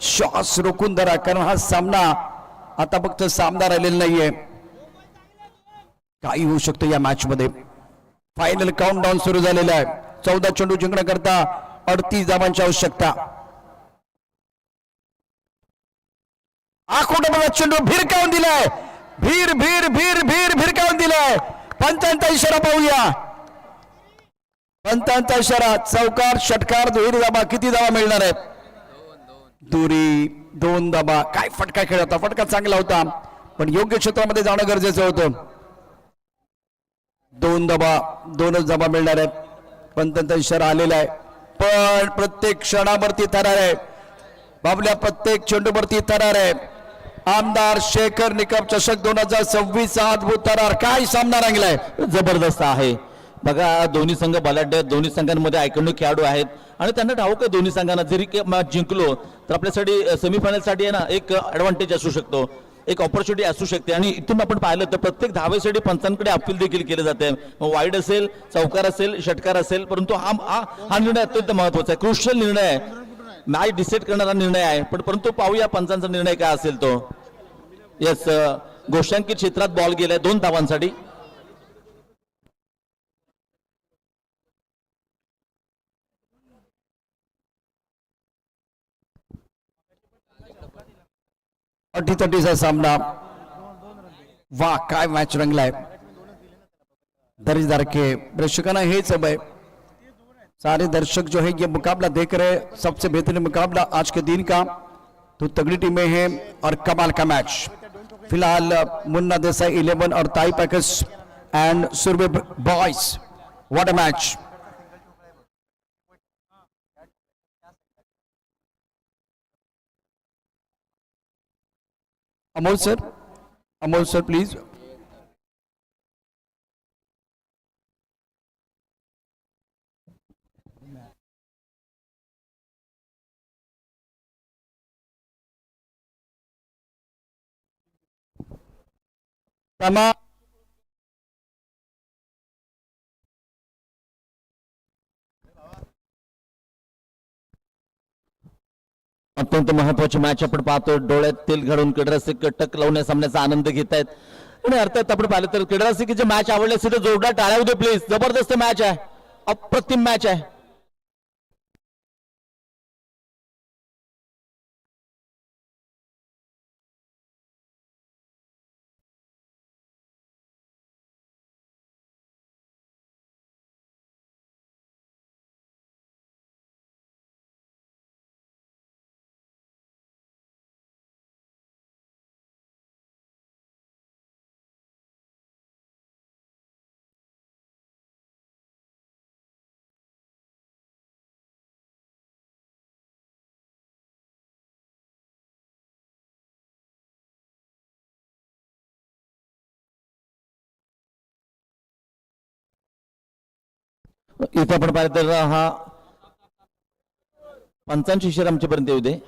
श्वास रोखून धरा, कारण हा सामना आता फक्त सामना राहिलेला नाहीये, काही होऊ शकतं या मॅच मध्ये. फायनल काउंटडाऊन सुरू झालेला आहे. 14 चेंडू जिंकण्याकरता 38 धावांची आवश्यकता. आखोटा बघा, चेंडू भिरकावून दिलाय, भीर भीर भीर भीर भिरकावून दिलाय. पंचांचा इशारा पाहूया. पंचांचा इशारा, चौकार, षटकार, दुहेरी धाबा. किती धाबा मिळणार आहेत? दुरी 2 धाबा. काय फटका खेळ होता, फटका चांगला होता, पण योग्य क्षेत्रामध्ये जाणं गरजेचं होतं. 2 धाबा, 2च धाबा मिळणार आहेत. पंचांचा इशारा आलेला आहे, पण प्रत्येक क्षणावरती थरार आहे बाबल्या, प्रत्येक चेंडूवरती थरार आहे. आमदार शेखर निकम चषक 2026 अद्भुत थरार. काय सामना रंगलाय, जबरदस्त आहे. बघा, दोन्ही संघ बलाढ्य आहेत, दोन्ही संघांमध्ये आयकॉनिक खेळाडू आहेत आणि त्यांना ठाऊक आहे दोन्ही संघांना जरी मॅच जिंकलो तर आपल्यासाठी सेमीफायनलसाठी आहे ना एक ऍडव्हान्टेज असू शकतो, एक ऑपॉर्च्युनिटी असू शकते. आणि इथून आपण पाहिलं तर प्रत्येक धावेसाठी पंचांकडे अपील देखील केले जाते. वाईड असेल, चौकार असेल, षटकार असेल, परंतु हा निर्णय अत्यंत महत्वाचा आहे, क्रुशियल निर्णय आहे, मॅच डिसाईड करणारा निर्णय आहे. पण परंतु पाहूया पंचांचा निर्णय काय असेल तो. येस, गोष्टांकित क्षेत्रात बॉल गेलाय 2 धावांसाठी. अटीतटीचा सामना. वाह, काय मॅच रंगलाय. दर्जेदार के प्रेक्षकांना हेच हवंय. सारे दर्शक जो है ये मुकाबला देख रहे हैं, सबसे बेहतरीन मुकाबला आज के दिन का. तो तगड़ी टीमें हैं और कमाल का मैच. फिलहाल मुन्ना देसाई 11 और ताई package and Surabhi boys. What a match. Amol sir please. तमाम अत्यंत महत्वाची मॅच आपण पाहतो. डोळ्यात तेल घालून किडरासिक टक लावण्या सामन्याचा आनंद घेत आहेत. आणि अर्थात आपण पाहिलं तर किडरासिकचे मॅच आवडले असेल तर जोरदार टाळ्या होऊ दे प्लीज. जबरदस्त मॅच आहे, अप्रतिम मॅच आहे. इथे आपण पाहिलं तर हा पंचांची इशारा आमच्यापर्यंत येऊ दे.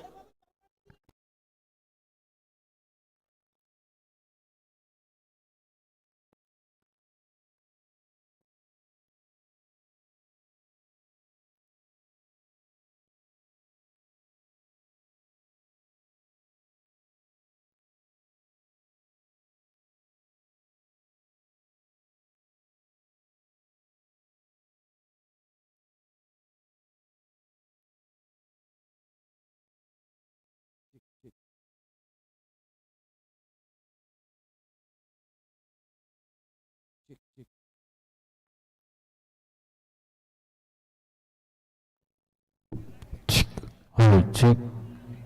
चेक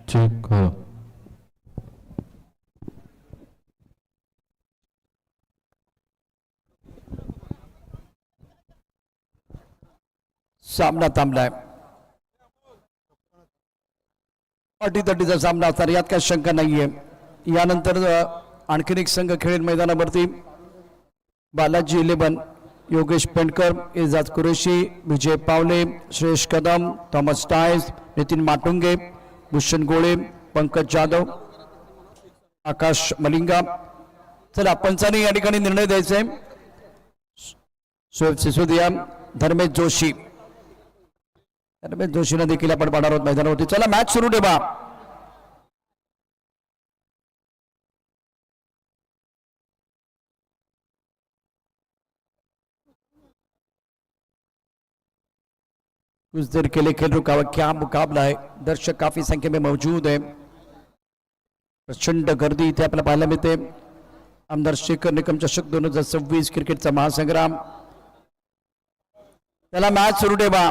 चेक हो. सामना थांबलाय. अटीतटीचा सामना असणार यात काही शंका नाहीये. यानंतर आणखीन एक संघ खेळेल मैदानावरती. बालाजी 11, योगेश पेंडकर, एजाज कुरेशी, विजय पावले, श्रेयश कदम, थॉमस टायस, नितीन माटुंगे, भूषण गोळे, पंकज जाधव, आकाश मलिंगा. चला पंचांनी या ठिकाणी निर्णय द्यायचा आहे. शोएब सिसोदिया, धर्मेश जोशी. धर्मेश जोशीनं देखील आपण पाहणार आहोत मैदानावरती. चला मॅच सुरू ठेवा. कुछ देर के लिए खेल रुका हुआ. क्या मुकाबला है. दर्शक काफी संख्या में मौजूद है. प्रचंड गर्दी इथे आपल्याला पाहायला मिळते. आमदार शेखर निकम चषक 2026 क्रिकेटचा महासंग्राम. त्याला मॅच सुरू ठेवा.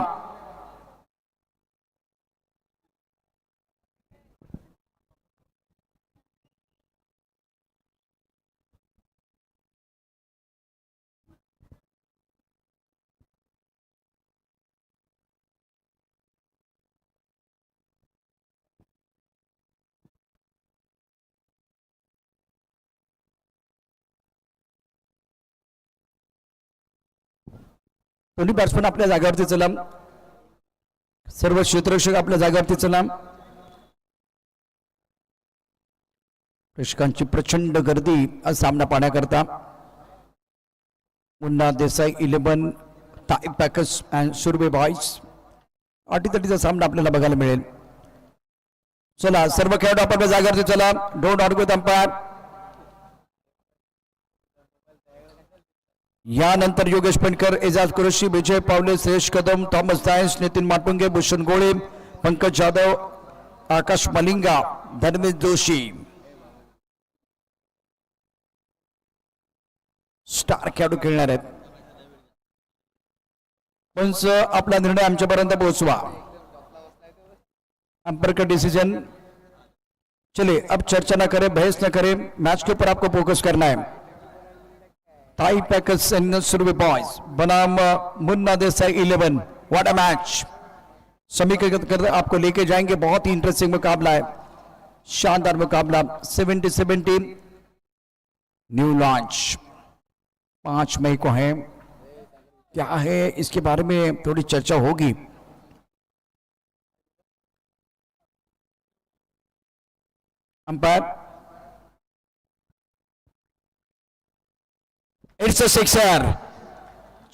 दोन्ही बॅट्समन आपल्या जागेवरती चला. सर्व क्षेत्ररक्षक आपल्या जागेवरती चला. प्रेक्षकांची प्रचंड गर्दी आज सामना पाहण्याकरता. Munna Desai 11, tie packers and Surve boys. अटीतटीचा सामना आपल्याला बघायला मिळेल. चला सर्व खेळाडू आपल्या जागेवरती चला. Don't argue with umpire. यानंतर योगेश पेंडकर, एजाज कुरेशी, विजय पावले, श्रेयश कदम, थॉमस टायस, नितीन माटुंगे, भूषण गोळे, पंकज जाधव, आकाश मलिंगा, धर्मेश जोशी. स्टार खेळाडू खेळणार आहेत. पंच आपला निर्णय आमच्यापर्यंत पोहोचवा. अंपायर का डिसीजन. चलिए अब चर्चा न करें, बहस न करें, मैच के ऊपर आपको फोकस करना है. टाई पैकर्स एंड सुरबे बॉयज बनाम Munna Desai 11. What a match. समीकरण कर आपको लेके जाएंगे. बहुत ही इंटरेस्टिंग मुकाबला है. शानदार मुकाबला. 70-70 न्यू लॉन्च 5 मई को है. क्या है इसके बारे में थोड़ी चर्चा होगी. अंपायर. It's a sixer.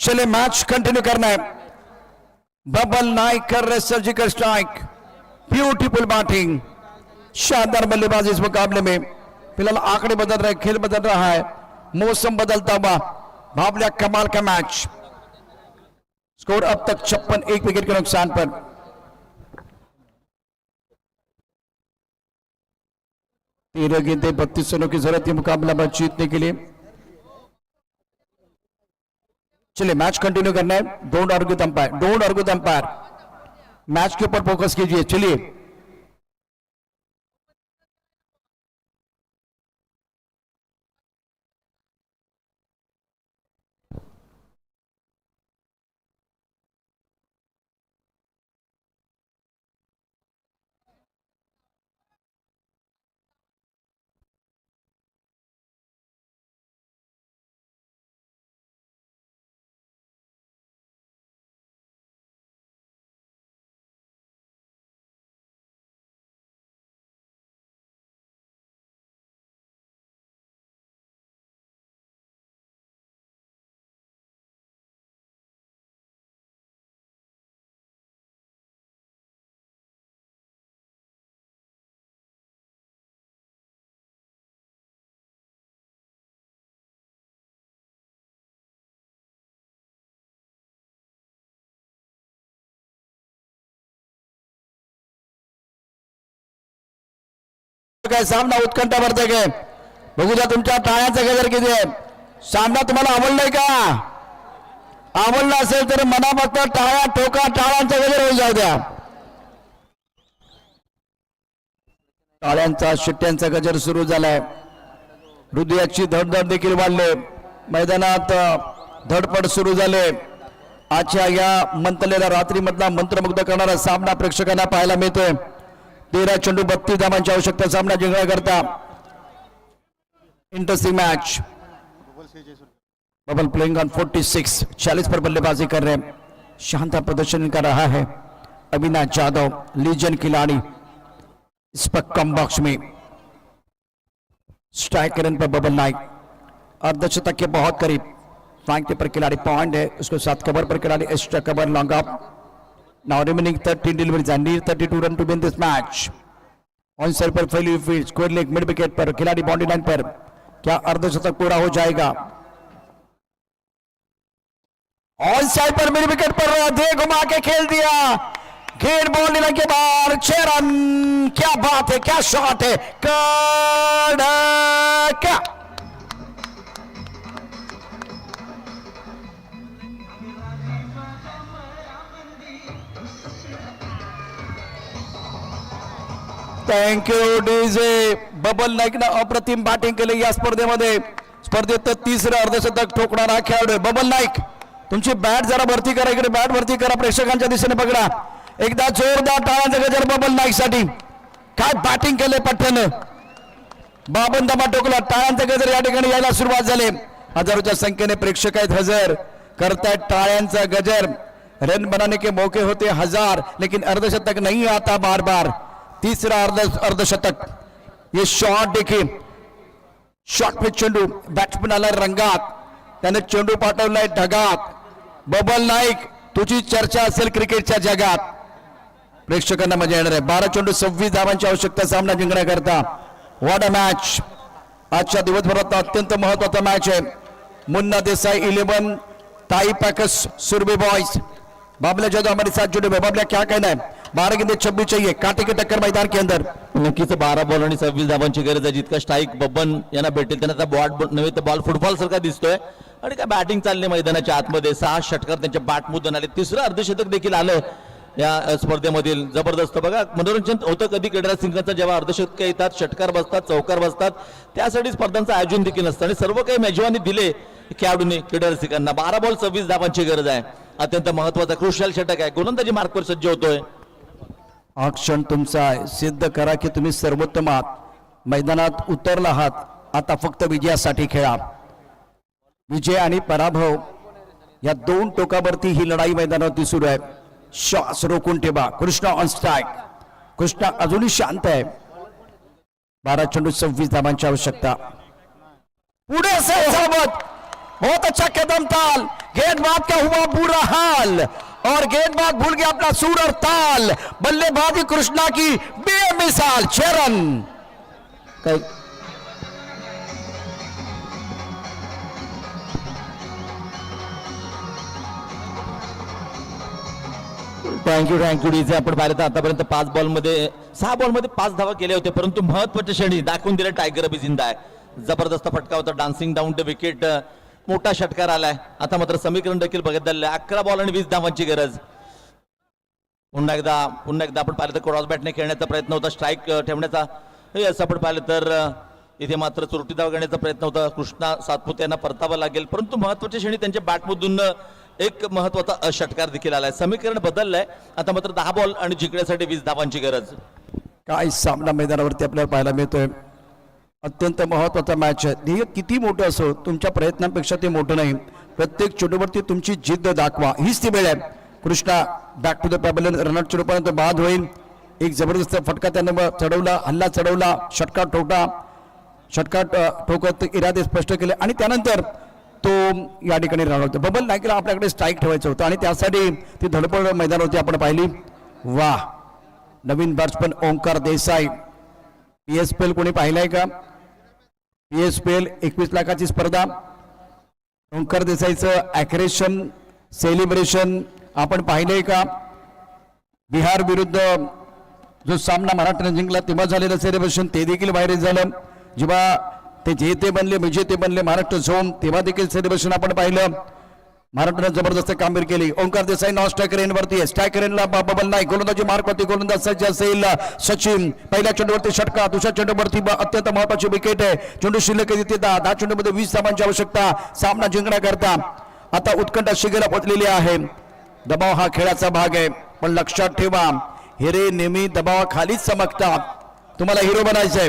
चले मैच कंटिन्यू करना है. बबल नाइक कर रहे सर्जिकल स्ट्राइक. Beautiful batting. शानदार बल्लेबाजी इस मुकाबले में. फिलहाल आंकड़े बदल रहे, खेल बदल रहा है, मौसम बदलता हुआ. बाबलिया कमाल का मैच. स्कोर अब तक 56, 1 विकेट के नुकसान पर. तेरह गेंदे 32 रनों की जरूरत है मुकाबला मैच जीतने के लिए. चलिए मैच कंटिन्यू करना है. Don't argue with umpire. Don't argue with umpire. Match के ऊपर फोकस कीजिए. चलिए काय सामना उत्कंठा भरते काय. बघू द्या तुमच्या टाळ्यांचा गजर किती आहे. सामना तुम्हाला आवडलाय का. आवडला असेल तर मनापासून टाळ्या ठोका. टाळ्यांचा गजर होऊन जाऊ द्या. टाळ्यांचा शिट्ट्यांचा गजर सुरू झालाय. हृदयाची धडधड देखील वाढले. मैदानात धडपड सुरू झाले. आजच्या या मंतलेल्या रात्रीमधला मंत्रमुग्ध करणारा सामना प्रेक्षकांना पाहायला मिळतोय. 13 चेंडू 32 धावांची आवश्यकता सामना जिंकण्याकरता. Interesting match. Babal playing on 46, 40 पर बल्लेबाजी कर रहे हैं. शानदार प्रदर्शन कर रहा है अविनाश यादव, लीजेंड खिलाड़ी. इस पर कम बॉक्स में स्ट्राइक रन पर बबल नाइक, अर्धशतक के बहुत करीब. फ्लैंक पर खिलाड़ी पॉइंट है, उसके साथ कवर पर खिलाड़ी extra cover long up. Now remaining 13 deliveries and need 32 run to win this match. On side पर फैली field, square leg mid wicket पर खिलाड़ी बाउंड्री लाइन पर. क्या अर्धशतक पूरा हो जाएगा? ऑन साइड पर मिड विकेट पर दे घुमा के खेल दिया. गेंद बॉल लेने के बाद 6 रन. क्या बात है, क्या शॉट है, क्या थँक्यू डीजे. बबल नाईकनं अप्रतिम बॅटिंग केली या स्पर्धेमध्ये. स्पर्धेत तिसरं अर्धशतक ठोकणारा खेळाडू बबल नाईक. तुमची बॅट जरा भरती करा, इकडे बॅट भरती करा, प्रेक्षकांच्या दिशेने पकडा. एकदा जोरदार टाळ्यांचा गजर बबल नाईक साठी. काय बॅटिंग केले पठ्ठन. 52 धावा ठोकला. टाळ्यांचा गजर या ठिकाणी यायला सुरुवात झाली. हजारोच्या संख्येने प्रेक्षक आहेत हजर करतायत टाळ्यांचा गजर. रन बनाने के मौके होते 1000, लेकिन अर्धशतक नहीं आता बार बार. तीसरा अर्धशतक. ये शॉट देखिए, शॉट पे चेंडू बॅट्समन आला रंगात, त्याने चेंडू पाठवलाय ढगात. बबल नाईक, तुझी चर्चा असेल क्रिकेटच्या जगात. प्रेक्षकांना मजा येणार आहे. 12 चेंडू 26 धावांची आवश्यकता सामना जिंकण्याकरता. What a match. आजच्या दिवसभरात अत्यंत महत्वाचा मॅच आहे. मुन्ना देसाई 11, ताई पैकस सुरभि बॉयज. बाबला जादव हमारे साथ जुड़े हुए. बाबला क्या कहना है? 12 गेंदे 26 चाहिए, काटे की टक्कर मैदान के अंदर. नक्कीच 12 बॉल आणि 26 धावांची गरज आहे. जितका स्ट्राईक बबन यांना भेटेल त्यांना बॉल नव्हे तर बॉल फुटबॉल सारखा दिसतोय. आणि काय बॅटिंग चालली मैदानाच्या आतमध्ये. 6 षटकार त्यांच्या बॅट मधून आले. तिसरं अर्धशतक देखील आलं या स्पर्धेमधील. जबरदस्त. बघा मनोरंजन होतं कधी केदार सिंगचा जेव्हा अर्धशतक येतात, षटकार बसतात, चौकार बसतात, त्यासाठी स्पर्धांचं आयोजन देखील असतं. आणि सर्व काही मेजवानी दिले खेळाडूंनी केदार सिंगांना. 12 बॉल 26 धावांची गरज आहे. अत्यंत महत्वाचा क्रुशियल षटक आहे. गोलंदाजी मार्कवर सज्ज होतोय. हा क्षण तुमचा आहे. सिद्ध करा की तुम्ही सर्वोत्तम आहात. मैदानात उतरला आहात. आता फक्त विजयासाठी खेळा. विजय आणि पराभव या 2 टोकावरती ही लढाई मैदानावरती सुरू आहे. श्वास रोखून ठेवा. Krishna on strike. कृष्णा अजूनही शांत आहे. 12 चेंडू 26 धावांची आवश्यकता. पुढे से सोबत बहुत अच्छा कदम ताल. गेंदबाज का हुआ बुरा हाल और गेंदबाज भूल गया अपना सूर और ताल. बल्लेबाजी कृष्णा की बेमिसाल. 6 रन. Thank you DJ. आपण पाहिलं तर आतापर्यंत 6 बॉलमध्ये 5 धावा केल्या होत्या, परंतु महत्वाच्या क्षणी दाखवून दिलं टायगर अभी जिंदा आहे. जबरदस्त फटका होता. Dancing down to wicket. मोठा षटकार आलाय. आता मात्र समीकरण देखील बघितलेलं आहे. 11 बॉल आणि 20 धावांची गरज. पुन्हा एकदा आपण पाहिलं तर क्रॉस बॅटने खेळण्याचा प्रयत्न होता. स्ट्राईक ठेवण्याचा. असं आपण पाहिलं तर इथे मात्र चुरटी धाव घेण्याचा प्रयत्न होता. कृष्णा सातपुते यांना परतावं लागेल, परंतु महत्वाच्या क्षणी त्यांच्या बॅटमधून एक महत्वाचा षटकार देखील आलाय. समीकरण बदललंय. आता मात्र 10 बॉल आणि जिंकण्यासाठी 20 धावांची गरज. काय सामना मैदानावरती आपल्याला पाहायला मिळतोय. अत्यंत महत्वाचा मॅच आहे. ध्येय किती मोठं असो, तुमच्या प्रयत्नांपेक्षा ते मोठं नाही. प्रत्येक चेंडूवरती तुमची जिद्द दाखवा, हीच ती वेळ आहे. Krishna back to the pavilion. Run out चेंडूपर्यंत बाद होईल. एक जबरदस्त फटका त्याने चढवला, हल्ला चढवला, षटकार ठोकत इरादे स्पष्ट केले आणि त्यानंतर तो या ठिकाणी रन होता. बबल नाईकला आपल्याकडे स्ट्राईक ठेवायचं होतं आणि त्यासाठी ती धडपड मैदानावरती आपण पाहिली. वा. नवीन बॅट्समन ओंकार देसाई. PSPL कोणी पाहिलाय का? PSPL 21 लाखाची स्पर्धा. ओंकार देसाईचं ॲक्रेशन सेलिब्रेशन आपण पाहिलंय का? बिहार विरुद्ध जो सामना मराठीने जिंकला तेव्हा झालेलं सेलिब्रेशन ते देखील व्हायरल झालं. जेव्हा ते जेते बनले, विजेते बनले महाराष्ट्र झोन, तेव्हा देखील सेलिब्रेशन आपण पाहिलं. महाराष्ट्राने जबरदस्त कामगिरी केली. ओंकार देसाई नॉन स्ट्रायकर एनवरती आहे. स्ट्रायकर एनला बबल नाही. गोलंदाजी मार्कवरती गोलंदाज सज्ज असेल सचिन. पहिल्या चेंडूवरती षटकार, दुसऱ्या चेंडूवरती अत्यंत महत्वाची विकेट आहे. चेंडू शिल्लक आहे तिथे 10 चेंडूमध्ये 20 धावांची आवश्यकता सामना जिंकण्याकरता. आता उत्कंठा शिगेला पोहोचलेली आहे. दबाव हा खेळाचा भाग आहे, पण लक्षात ठेवा हिरे नेहमी दबावाखालीच चमकतात. तुम्हाला हिरो बनायचंय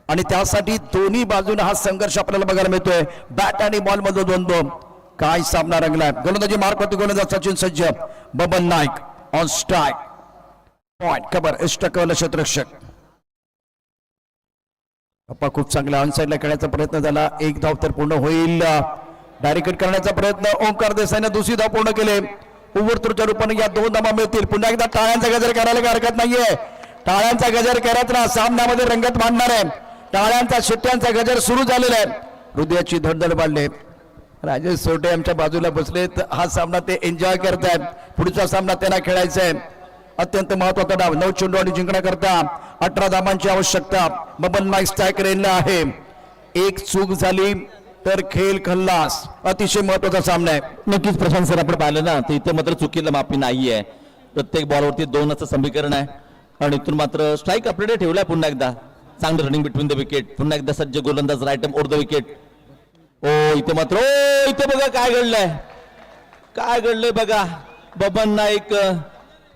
आणि त्यासाठी दोन्ही बाजूने हा संघर्ष आपल्याला बघायला मिळतोय. बॅट आणि बॉल मध्ये द्वंद्व. काय सामना रंगलाय. गोलंदाजी मार्कवरती गोलंदाज सचिन सज्ज. Baban Naik on strike. Point कबर इष्टकवल क्षेत्ररक्षक. अप्पा खूप चांगला ऑनसाइडला खेळण्याचा प्रयत्न झाला. एक धाव तर पूर्ण होईल. डायरेक्ट करण्याचा प्रयत्न ओंकार देसाईने दुसरी धाव पूर्ण केले. उवर्तूरच्या रूपाने या 2 धावा मिळतील. पुन्हा एकदा टाळ्यांचा गजर करायला काही हरकत नाहीये. टाळ्यांचा गजर करत ना सामन्यामध्ये रंगत मांडणार आहे. टाळ्यांचा शिट्ट्यांचा गजर सुरू झालेला आहे. हृदयाची धडधड वाढले. राजेश सोटे आमच्या बाजूला बसलेत. हा सामना ते एन्जॉय करतायत. पुढचा सामना त्यांना खेळायचा आहे. अत्यंत महत्वाचा डाव. 9 चेंडू आणि जिंकण्याकरता 18 धावांची आवश्यकता. बबन नाईक स्ट्रायकर एनला आहे. एक चूक झाली तर खेळ खल्लास. अतिशय महत्वाचा सामना आहे. नक्कीच प्रशांत सर, आपण पाहिलं ना तर इथे मात्र चुकीला माफी नाहीये. प्रत्येक बॉलवरती 2 असं समीकरण आहे आणि इथून मात्र स्ट्राईक आपल्याकडे ठेवलाय. पुन्हा एकदा चांगलं रनिंग बिटवीन द विकेट. पुन्हा एकदा सज्ज गोलंदाज राईट ओव्हर द विकेट. इथे मात्र इथे बघा काय घडलंय. काय घडलंय बघा. बबन नाईक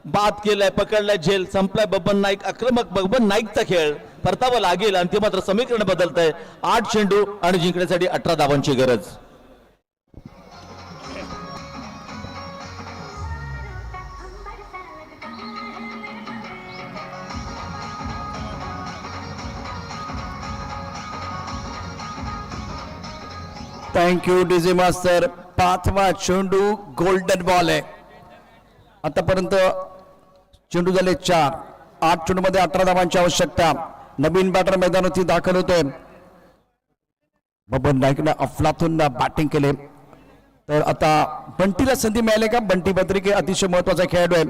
बाद केलाय, पकडलाय, झेल संपलाय. बबन नाईक आक्रमक. बबन नाईकचा खेळ परतावा लागेल आणि ते मात्र समीकरण बदलत आहे. 8 चेंडू आणि जिंकण्यासाठी 18 धावांची गरज. Thank you DJ master. 5वा चेंडू गोल्डन बॉल आहे. आतापर्यंत चेंडू झाले 4. 8 चेंडूमध्ये 18 धावांची आवश्यकता. नवीन बॅटर मैदानावरती दाखल होतोय. बबन नाईकनं अफलातून बॅटिंग केले. तर आता बंटीला संधी मिळाली का. बंटी बद्रिके अतिशय महत्वाचा खेळाडू आहे.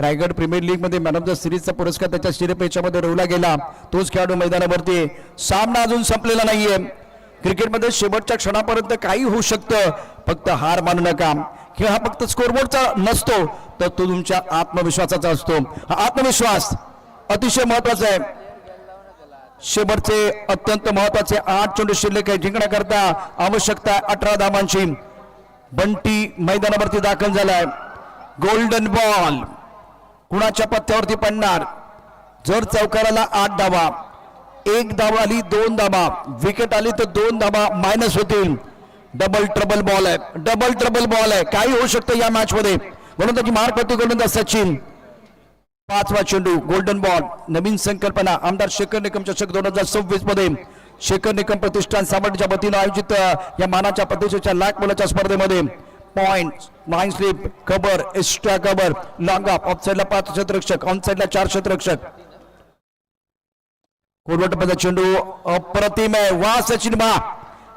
रायगड प्रीमियर लीग मध्ये मॅन ऑफ द सिरीजचा पुरस्कार त्याच्या शिरपेचामध्ये रोवला गेला. तोच खेळाडू मैदानावरती. सामना अजून संपलेला नाहीये. क्रिकेटमध्ये शेवटच्या क्षणापर्यंत काही होऊ शकतं. फक्त हार मानू नका. खेळ हा फक्त स्कोरबोर्डचा नसतो, तर तो तुमच्या आत्मविश्वासाचा असतो. हा आत्मविश्वास अतिशय महत्वाचा आहे. शेवटचे अत्यंत महत्वाचे 8 चेंडू शिल्लक आहे. जिंकण्याकरता आवश्यकता 18 धावांची. बंटी मैदानावरती दाखल झालाय. गोल्डन बॉल कुणाच्या पत्त्यावरती पडणार. जर चौकाराला 8 धावा, 1 धाव आली 2 धावा, विकेट आली तर 2 धावा मायनस होतील. डबल ट्रबल बॉल आहे. डबल ट्रबल बॉल आहे. काही होऊ शकतं या मॅच मध्ये. गोलंदाजी मार्क होती गोलंदाज सचिन. 5वा चेंडू गोल्डन बॉल. नवीन संकल्पना आमदार शेखर निकम चषक 2026 मध्ये शेखर निकम प्रतिष्ठान सावंतच्या वतीनं आयोजित या मानाच्या प्रतिष्ठेच्या लाख मुलाच्या स्पर्धेमध्ये पॉइंट, 9 स्लिप, कबर, एक्स्ट्रा कबर, लॉंग ऑफ, ऑफ साइडला 5 क्षेत्ररक्षक, ऑन साइडला 4 क्षेत्ररक्षक. कोलवटमध्ये चेंडू अप्रतिम आहे. वा सचिन वा,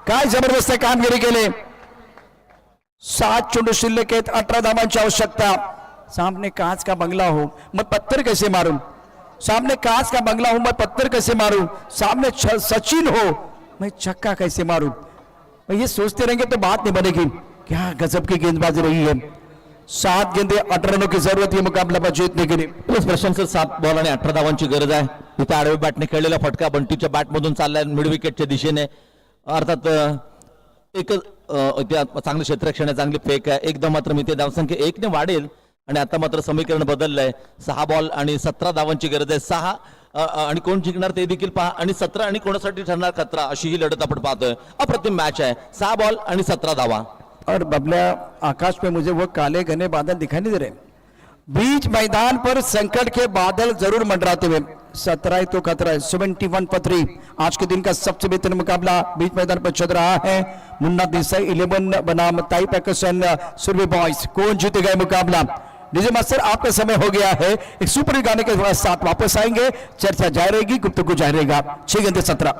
काय जबरदस्त कामगिरी केली. 7 चेंडू शिल्लक आहेत. 18 धावांची आवश्यकता. सामने कांच का बंगला हो मैं पत्थर कैसे मारूं. सामने कांच का बंगला हो मैं पत्थर कैसे मारूं. सामने सचिन हो मैं छक्का कैसे मारूं. ये सोचते रहेंगे तो बात नहीं बनेगी. क्या गजब की गेंदबाजी रही है. 7 गेंदे 18 रनों की जरूरत है मुकाबला पर जीतने के लिए. प्रशांत 7 बॉल आणि 18 धावांची गरज आहे. इथे आडवे बॅटने खेळलेला फटका बंटीच्या बॅटमधून चाललाय मिड विकेटच्या दिशेने. अर्थात एक चांगलं क्षेत्ररक्षण आहे, चांगली फेक आहे. एकदम मात्र मी ते धावसंख्या 1 ने वाढेल आणि आता मात्र समीकरण बदललंय. 6 बॉल आणि 17 धावांची गरज आहे. 6 आणि कोण जिंकणार ते देखील पहा आणि 17 आणि कोणासाठी ठरणार खतरा अशी ही लढत आपण पाहतोय. अप्रतिम मॅच आहे. 6 बॉल आणि 17 धावा. और बबला आकाश पे मुझे वो काले घने बादल दिखाई नहीं दे रहे. बीच मैदान पर संकट के बादल जरूर मंडराते हुए. 17 तो खतरा है. 71 पर 3 आज के दिन का सबसे बेहतरीन मुकाबला बीच मैदान पर चल रहा है. मुन्ना देसाई 11 बनाम ताई पैकर्सन सुरभि बॉयज. कौन जीतेगा मुकाबला. डीजे मास्टर आपका समय हो गया है. एक सुपर गाने के साथ वापस आएंगे. चर्चा जारी रहेगी, गुफ्तगू जारी रहेगा. 6 गेंदे 17.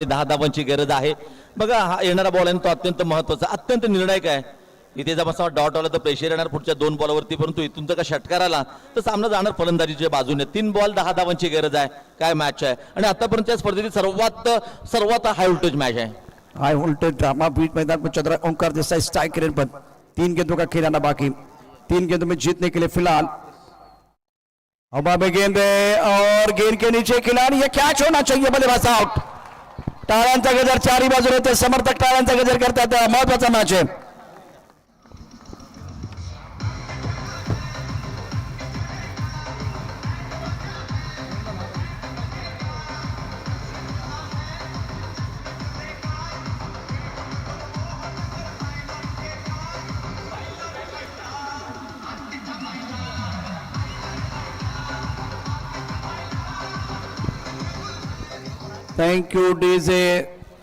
10 धावांची गरज आहे. बघा हा येणारा बॉल आहे तो अत्यंत महत्वाचा, अत्यंत निर्णायक आहे. इथे जर असा डॉट आला तर प्रेशर येणार पुढच्या 2 बॉलवरती, परंतु इथून जर का षटकार आला तर सामना जाणार फलंदाजीच्या बाजूने. 3 बॉल 10 धावांची गरज आहे. काय मॅच आहे आणि आतापर्यंतच्या स्पर्धेतील सर्वात हाय व्होल्टेज मॅच आहे. हाई वोल्टेज ड्रामा बीट मैदान पर चल रहा है. ओंकार देसाई स्ट्राइक रेट पर 3 गेंदों का खेलाना बाकी. 3 गेंदों में जीतने के लिए फिलहाल हवा में गेंद है और गेंद के नीचे खिलाड़ी, ये कैच होना चाहिए, बल्लेबाज आउट. टाळ्यांचा गजर चारी बाजूने होते, समर्थक टाळ्यांचा गजर करतात. महत्वाचा मॅच आहे. Thank you DJ.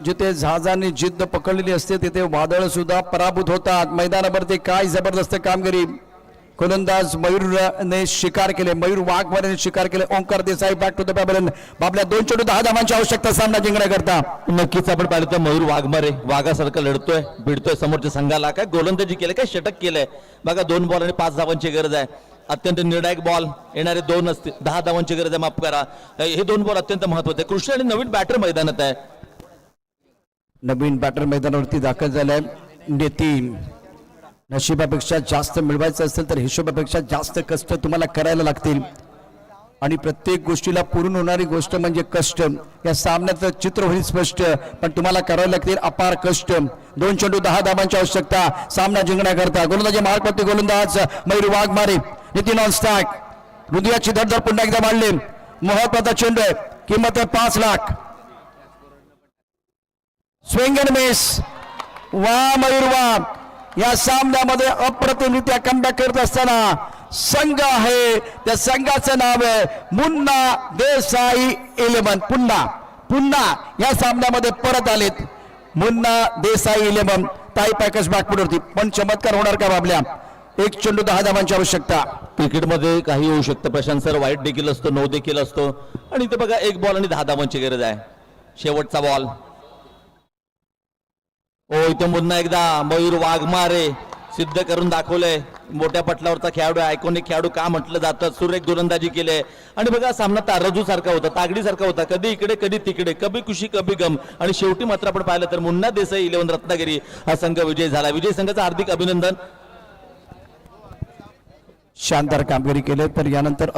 जिथे जहाजांनी जिद्द पकडलेली असते तिथे वादळ सुद्धा पराभूत होतात. मैदानावरती काय जबरदस्त कामगिरी गोलंदाज मयूरने शिकार केले, मयूर वाघमारेने शिकार केले. Omkar Desai back to the pavilion. बाबल्या 2 चेंडू 10 धावांची आवश्यकता सामना जिंकण्याकरता. नक्कीच आपण पाहिलं तर मयूर वाघमारे वाघासारखं लढतोय, भिडतोय समोरच्या संघाला. काय गोलंदाजी केलं, काय षटक केलंय. बघा 2 बॉल आणि 5 धावांची गरज आहे. अत्यंत निर्णायक बॉल येणारे 2 असतील. 10 धावांची गरज आहे, माफ करा. हे 2 बॉल अत्यंत महत्वाचे. कृष्ण आणि नवीन बॅटर मैदानात आहे. नवीन बॅटर मैदानावरती दाखल झालाय. नितीन, नशिबापेक्षा जास्त मिळवायचं असेल तर हिशोबापेक्षा जास्त कष्ट तुम्हाला करायला लागतील आणि प्रत्येक गोष्टीला पुरून होणारी गोष्ट म्हणजे कष्ट. या सामन्याचं चित्र होईल स्पष्ट, पण तुम्हाला करावे लागतील अपार कष्ट. 2 चेंडू 10 धावांची आवश्यकता सामना जिंकण्याकरता. गोलंदाजी मार्गवरती गोलंदाज मयूर वाघमारे. Nitin on strike. हृदयाची धडधड पुन्हा एकदा वाढली. महत्वाचा चेंडू आहे, किंमत आहे 5 लाख. Swing and miss. वा मयूर वाघ या सामन्यामध्ये अप्रतिमरित्या कमबॅक करत असताना संघ आहे, त्या संघाचं नाव आहे मुन्ना देसाई 11. पुन्हा या सामन्यामध्ये परत आलेत मुन्ना देसाई 11. ताई पॅकेज बॅकफुटवरती पण चमत्कार होणार का बाबल्या. 1 चेंडू 10 धावांची आवश्यकता. क्रिकेटमध्ये काही होऊ शकतं प्रशांत सर. वाईट देखील असतो, 9 देखील असतो. आणि इथे बघा 1 बॉल आणि 10 धावांची गरज आहे. शेवटचा बॉल. इथे पुन्हा एकदा मयूर वाघमारे सिद्ध करून दाखवलंय. मोठ्या पटलावरचा खेळाडू, आयकॉनिक खेळाडू का म्हटलं जातं. सुरेख गोलंदाजी केले आणि बघा सामना ताराजू सारखा होता, तागडी सारखा होता. कधी इकडे कधी तिकडे, कभी खुशी कभी गम. आणि शेवटी मात्र आपण पाहिलं तर मुन्ना देसाई 11 रत्नागिरी हा संघ विजय झाला. विजय संघाचं हार्दिक अभिनंदन. शानदार कामगिरी केले. तर यानंतर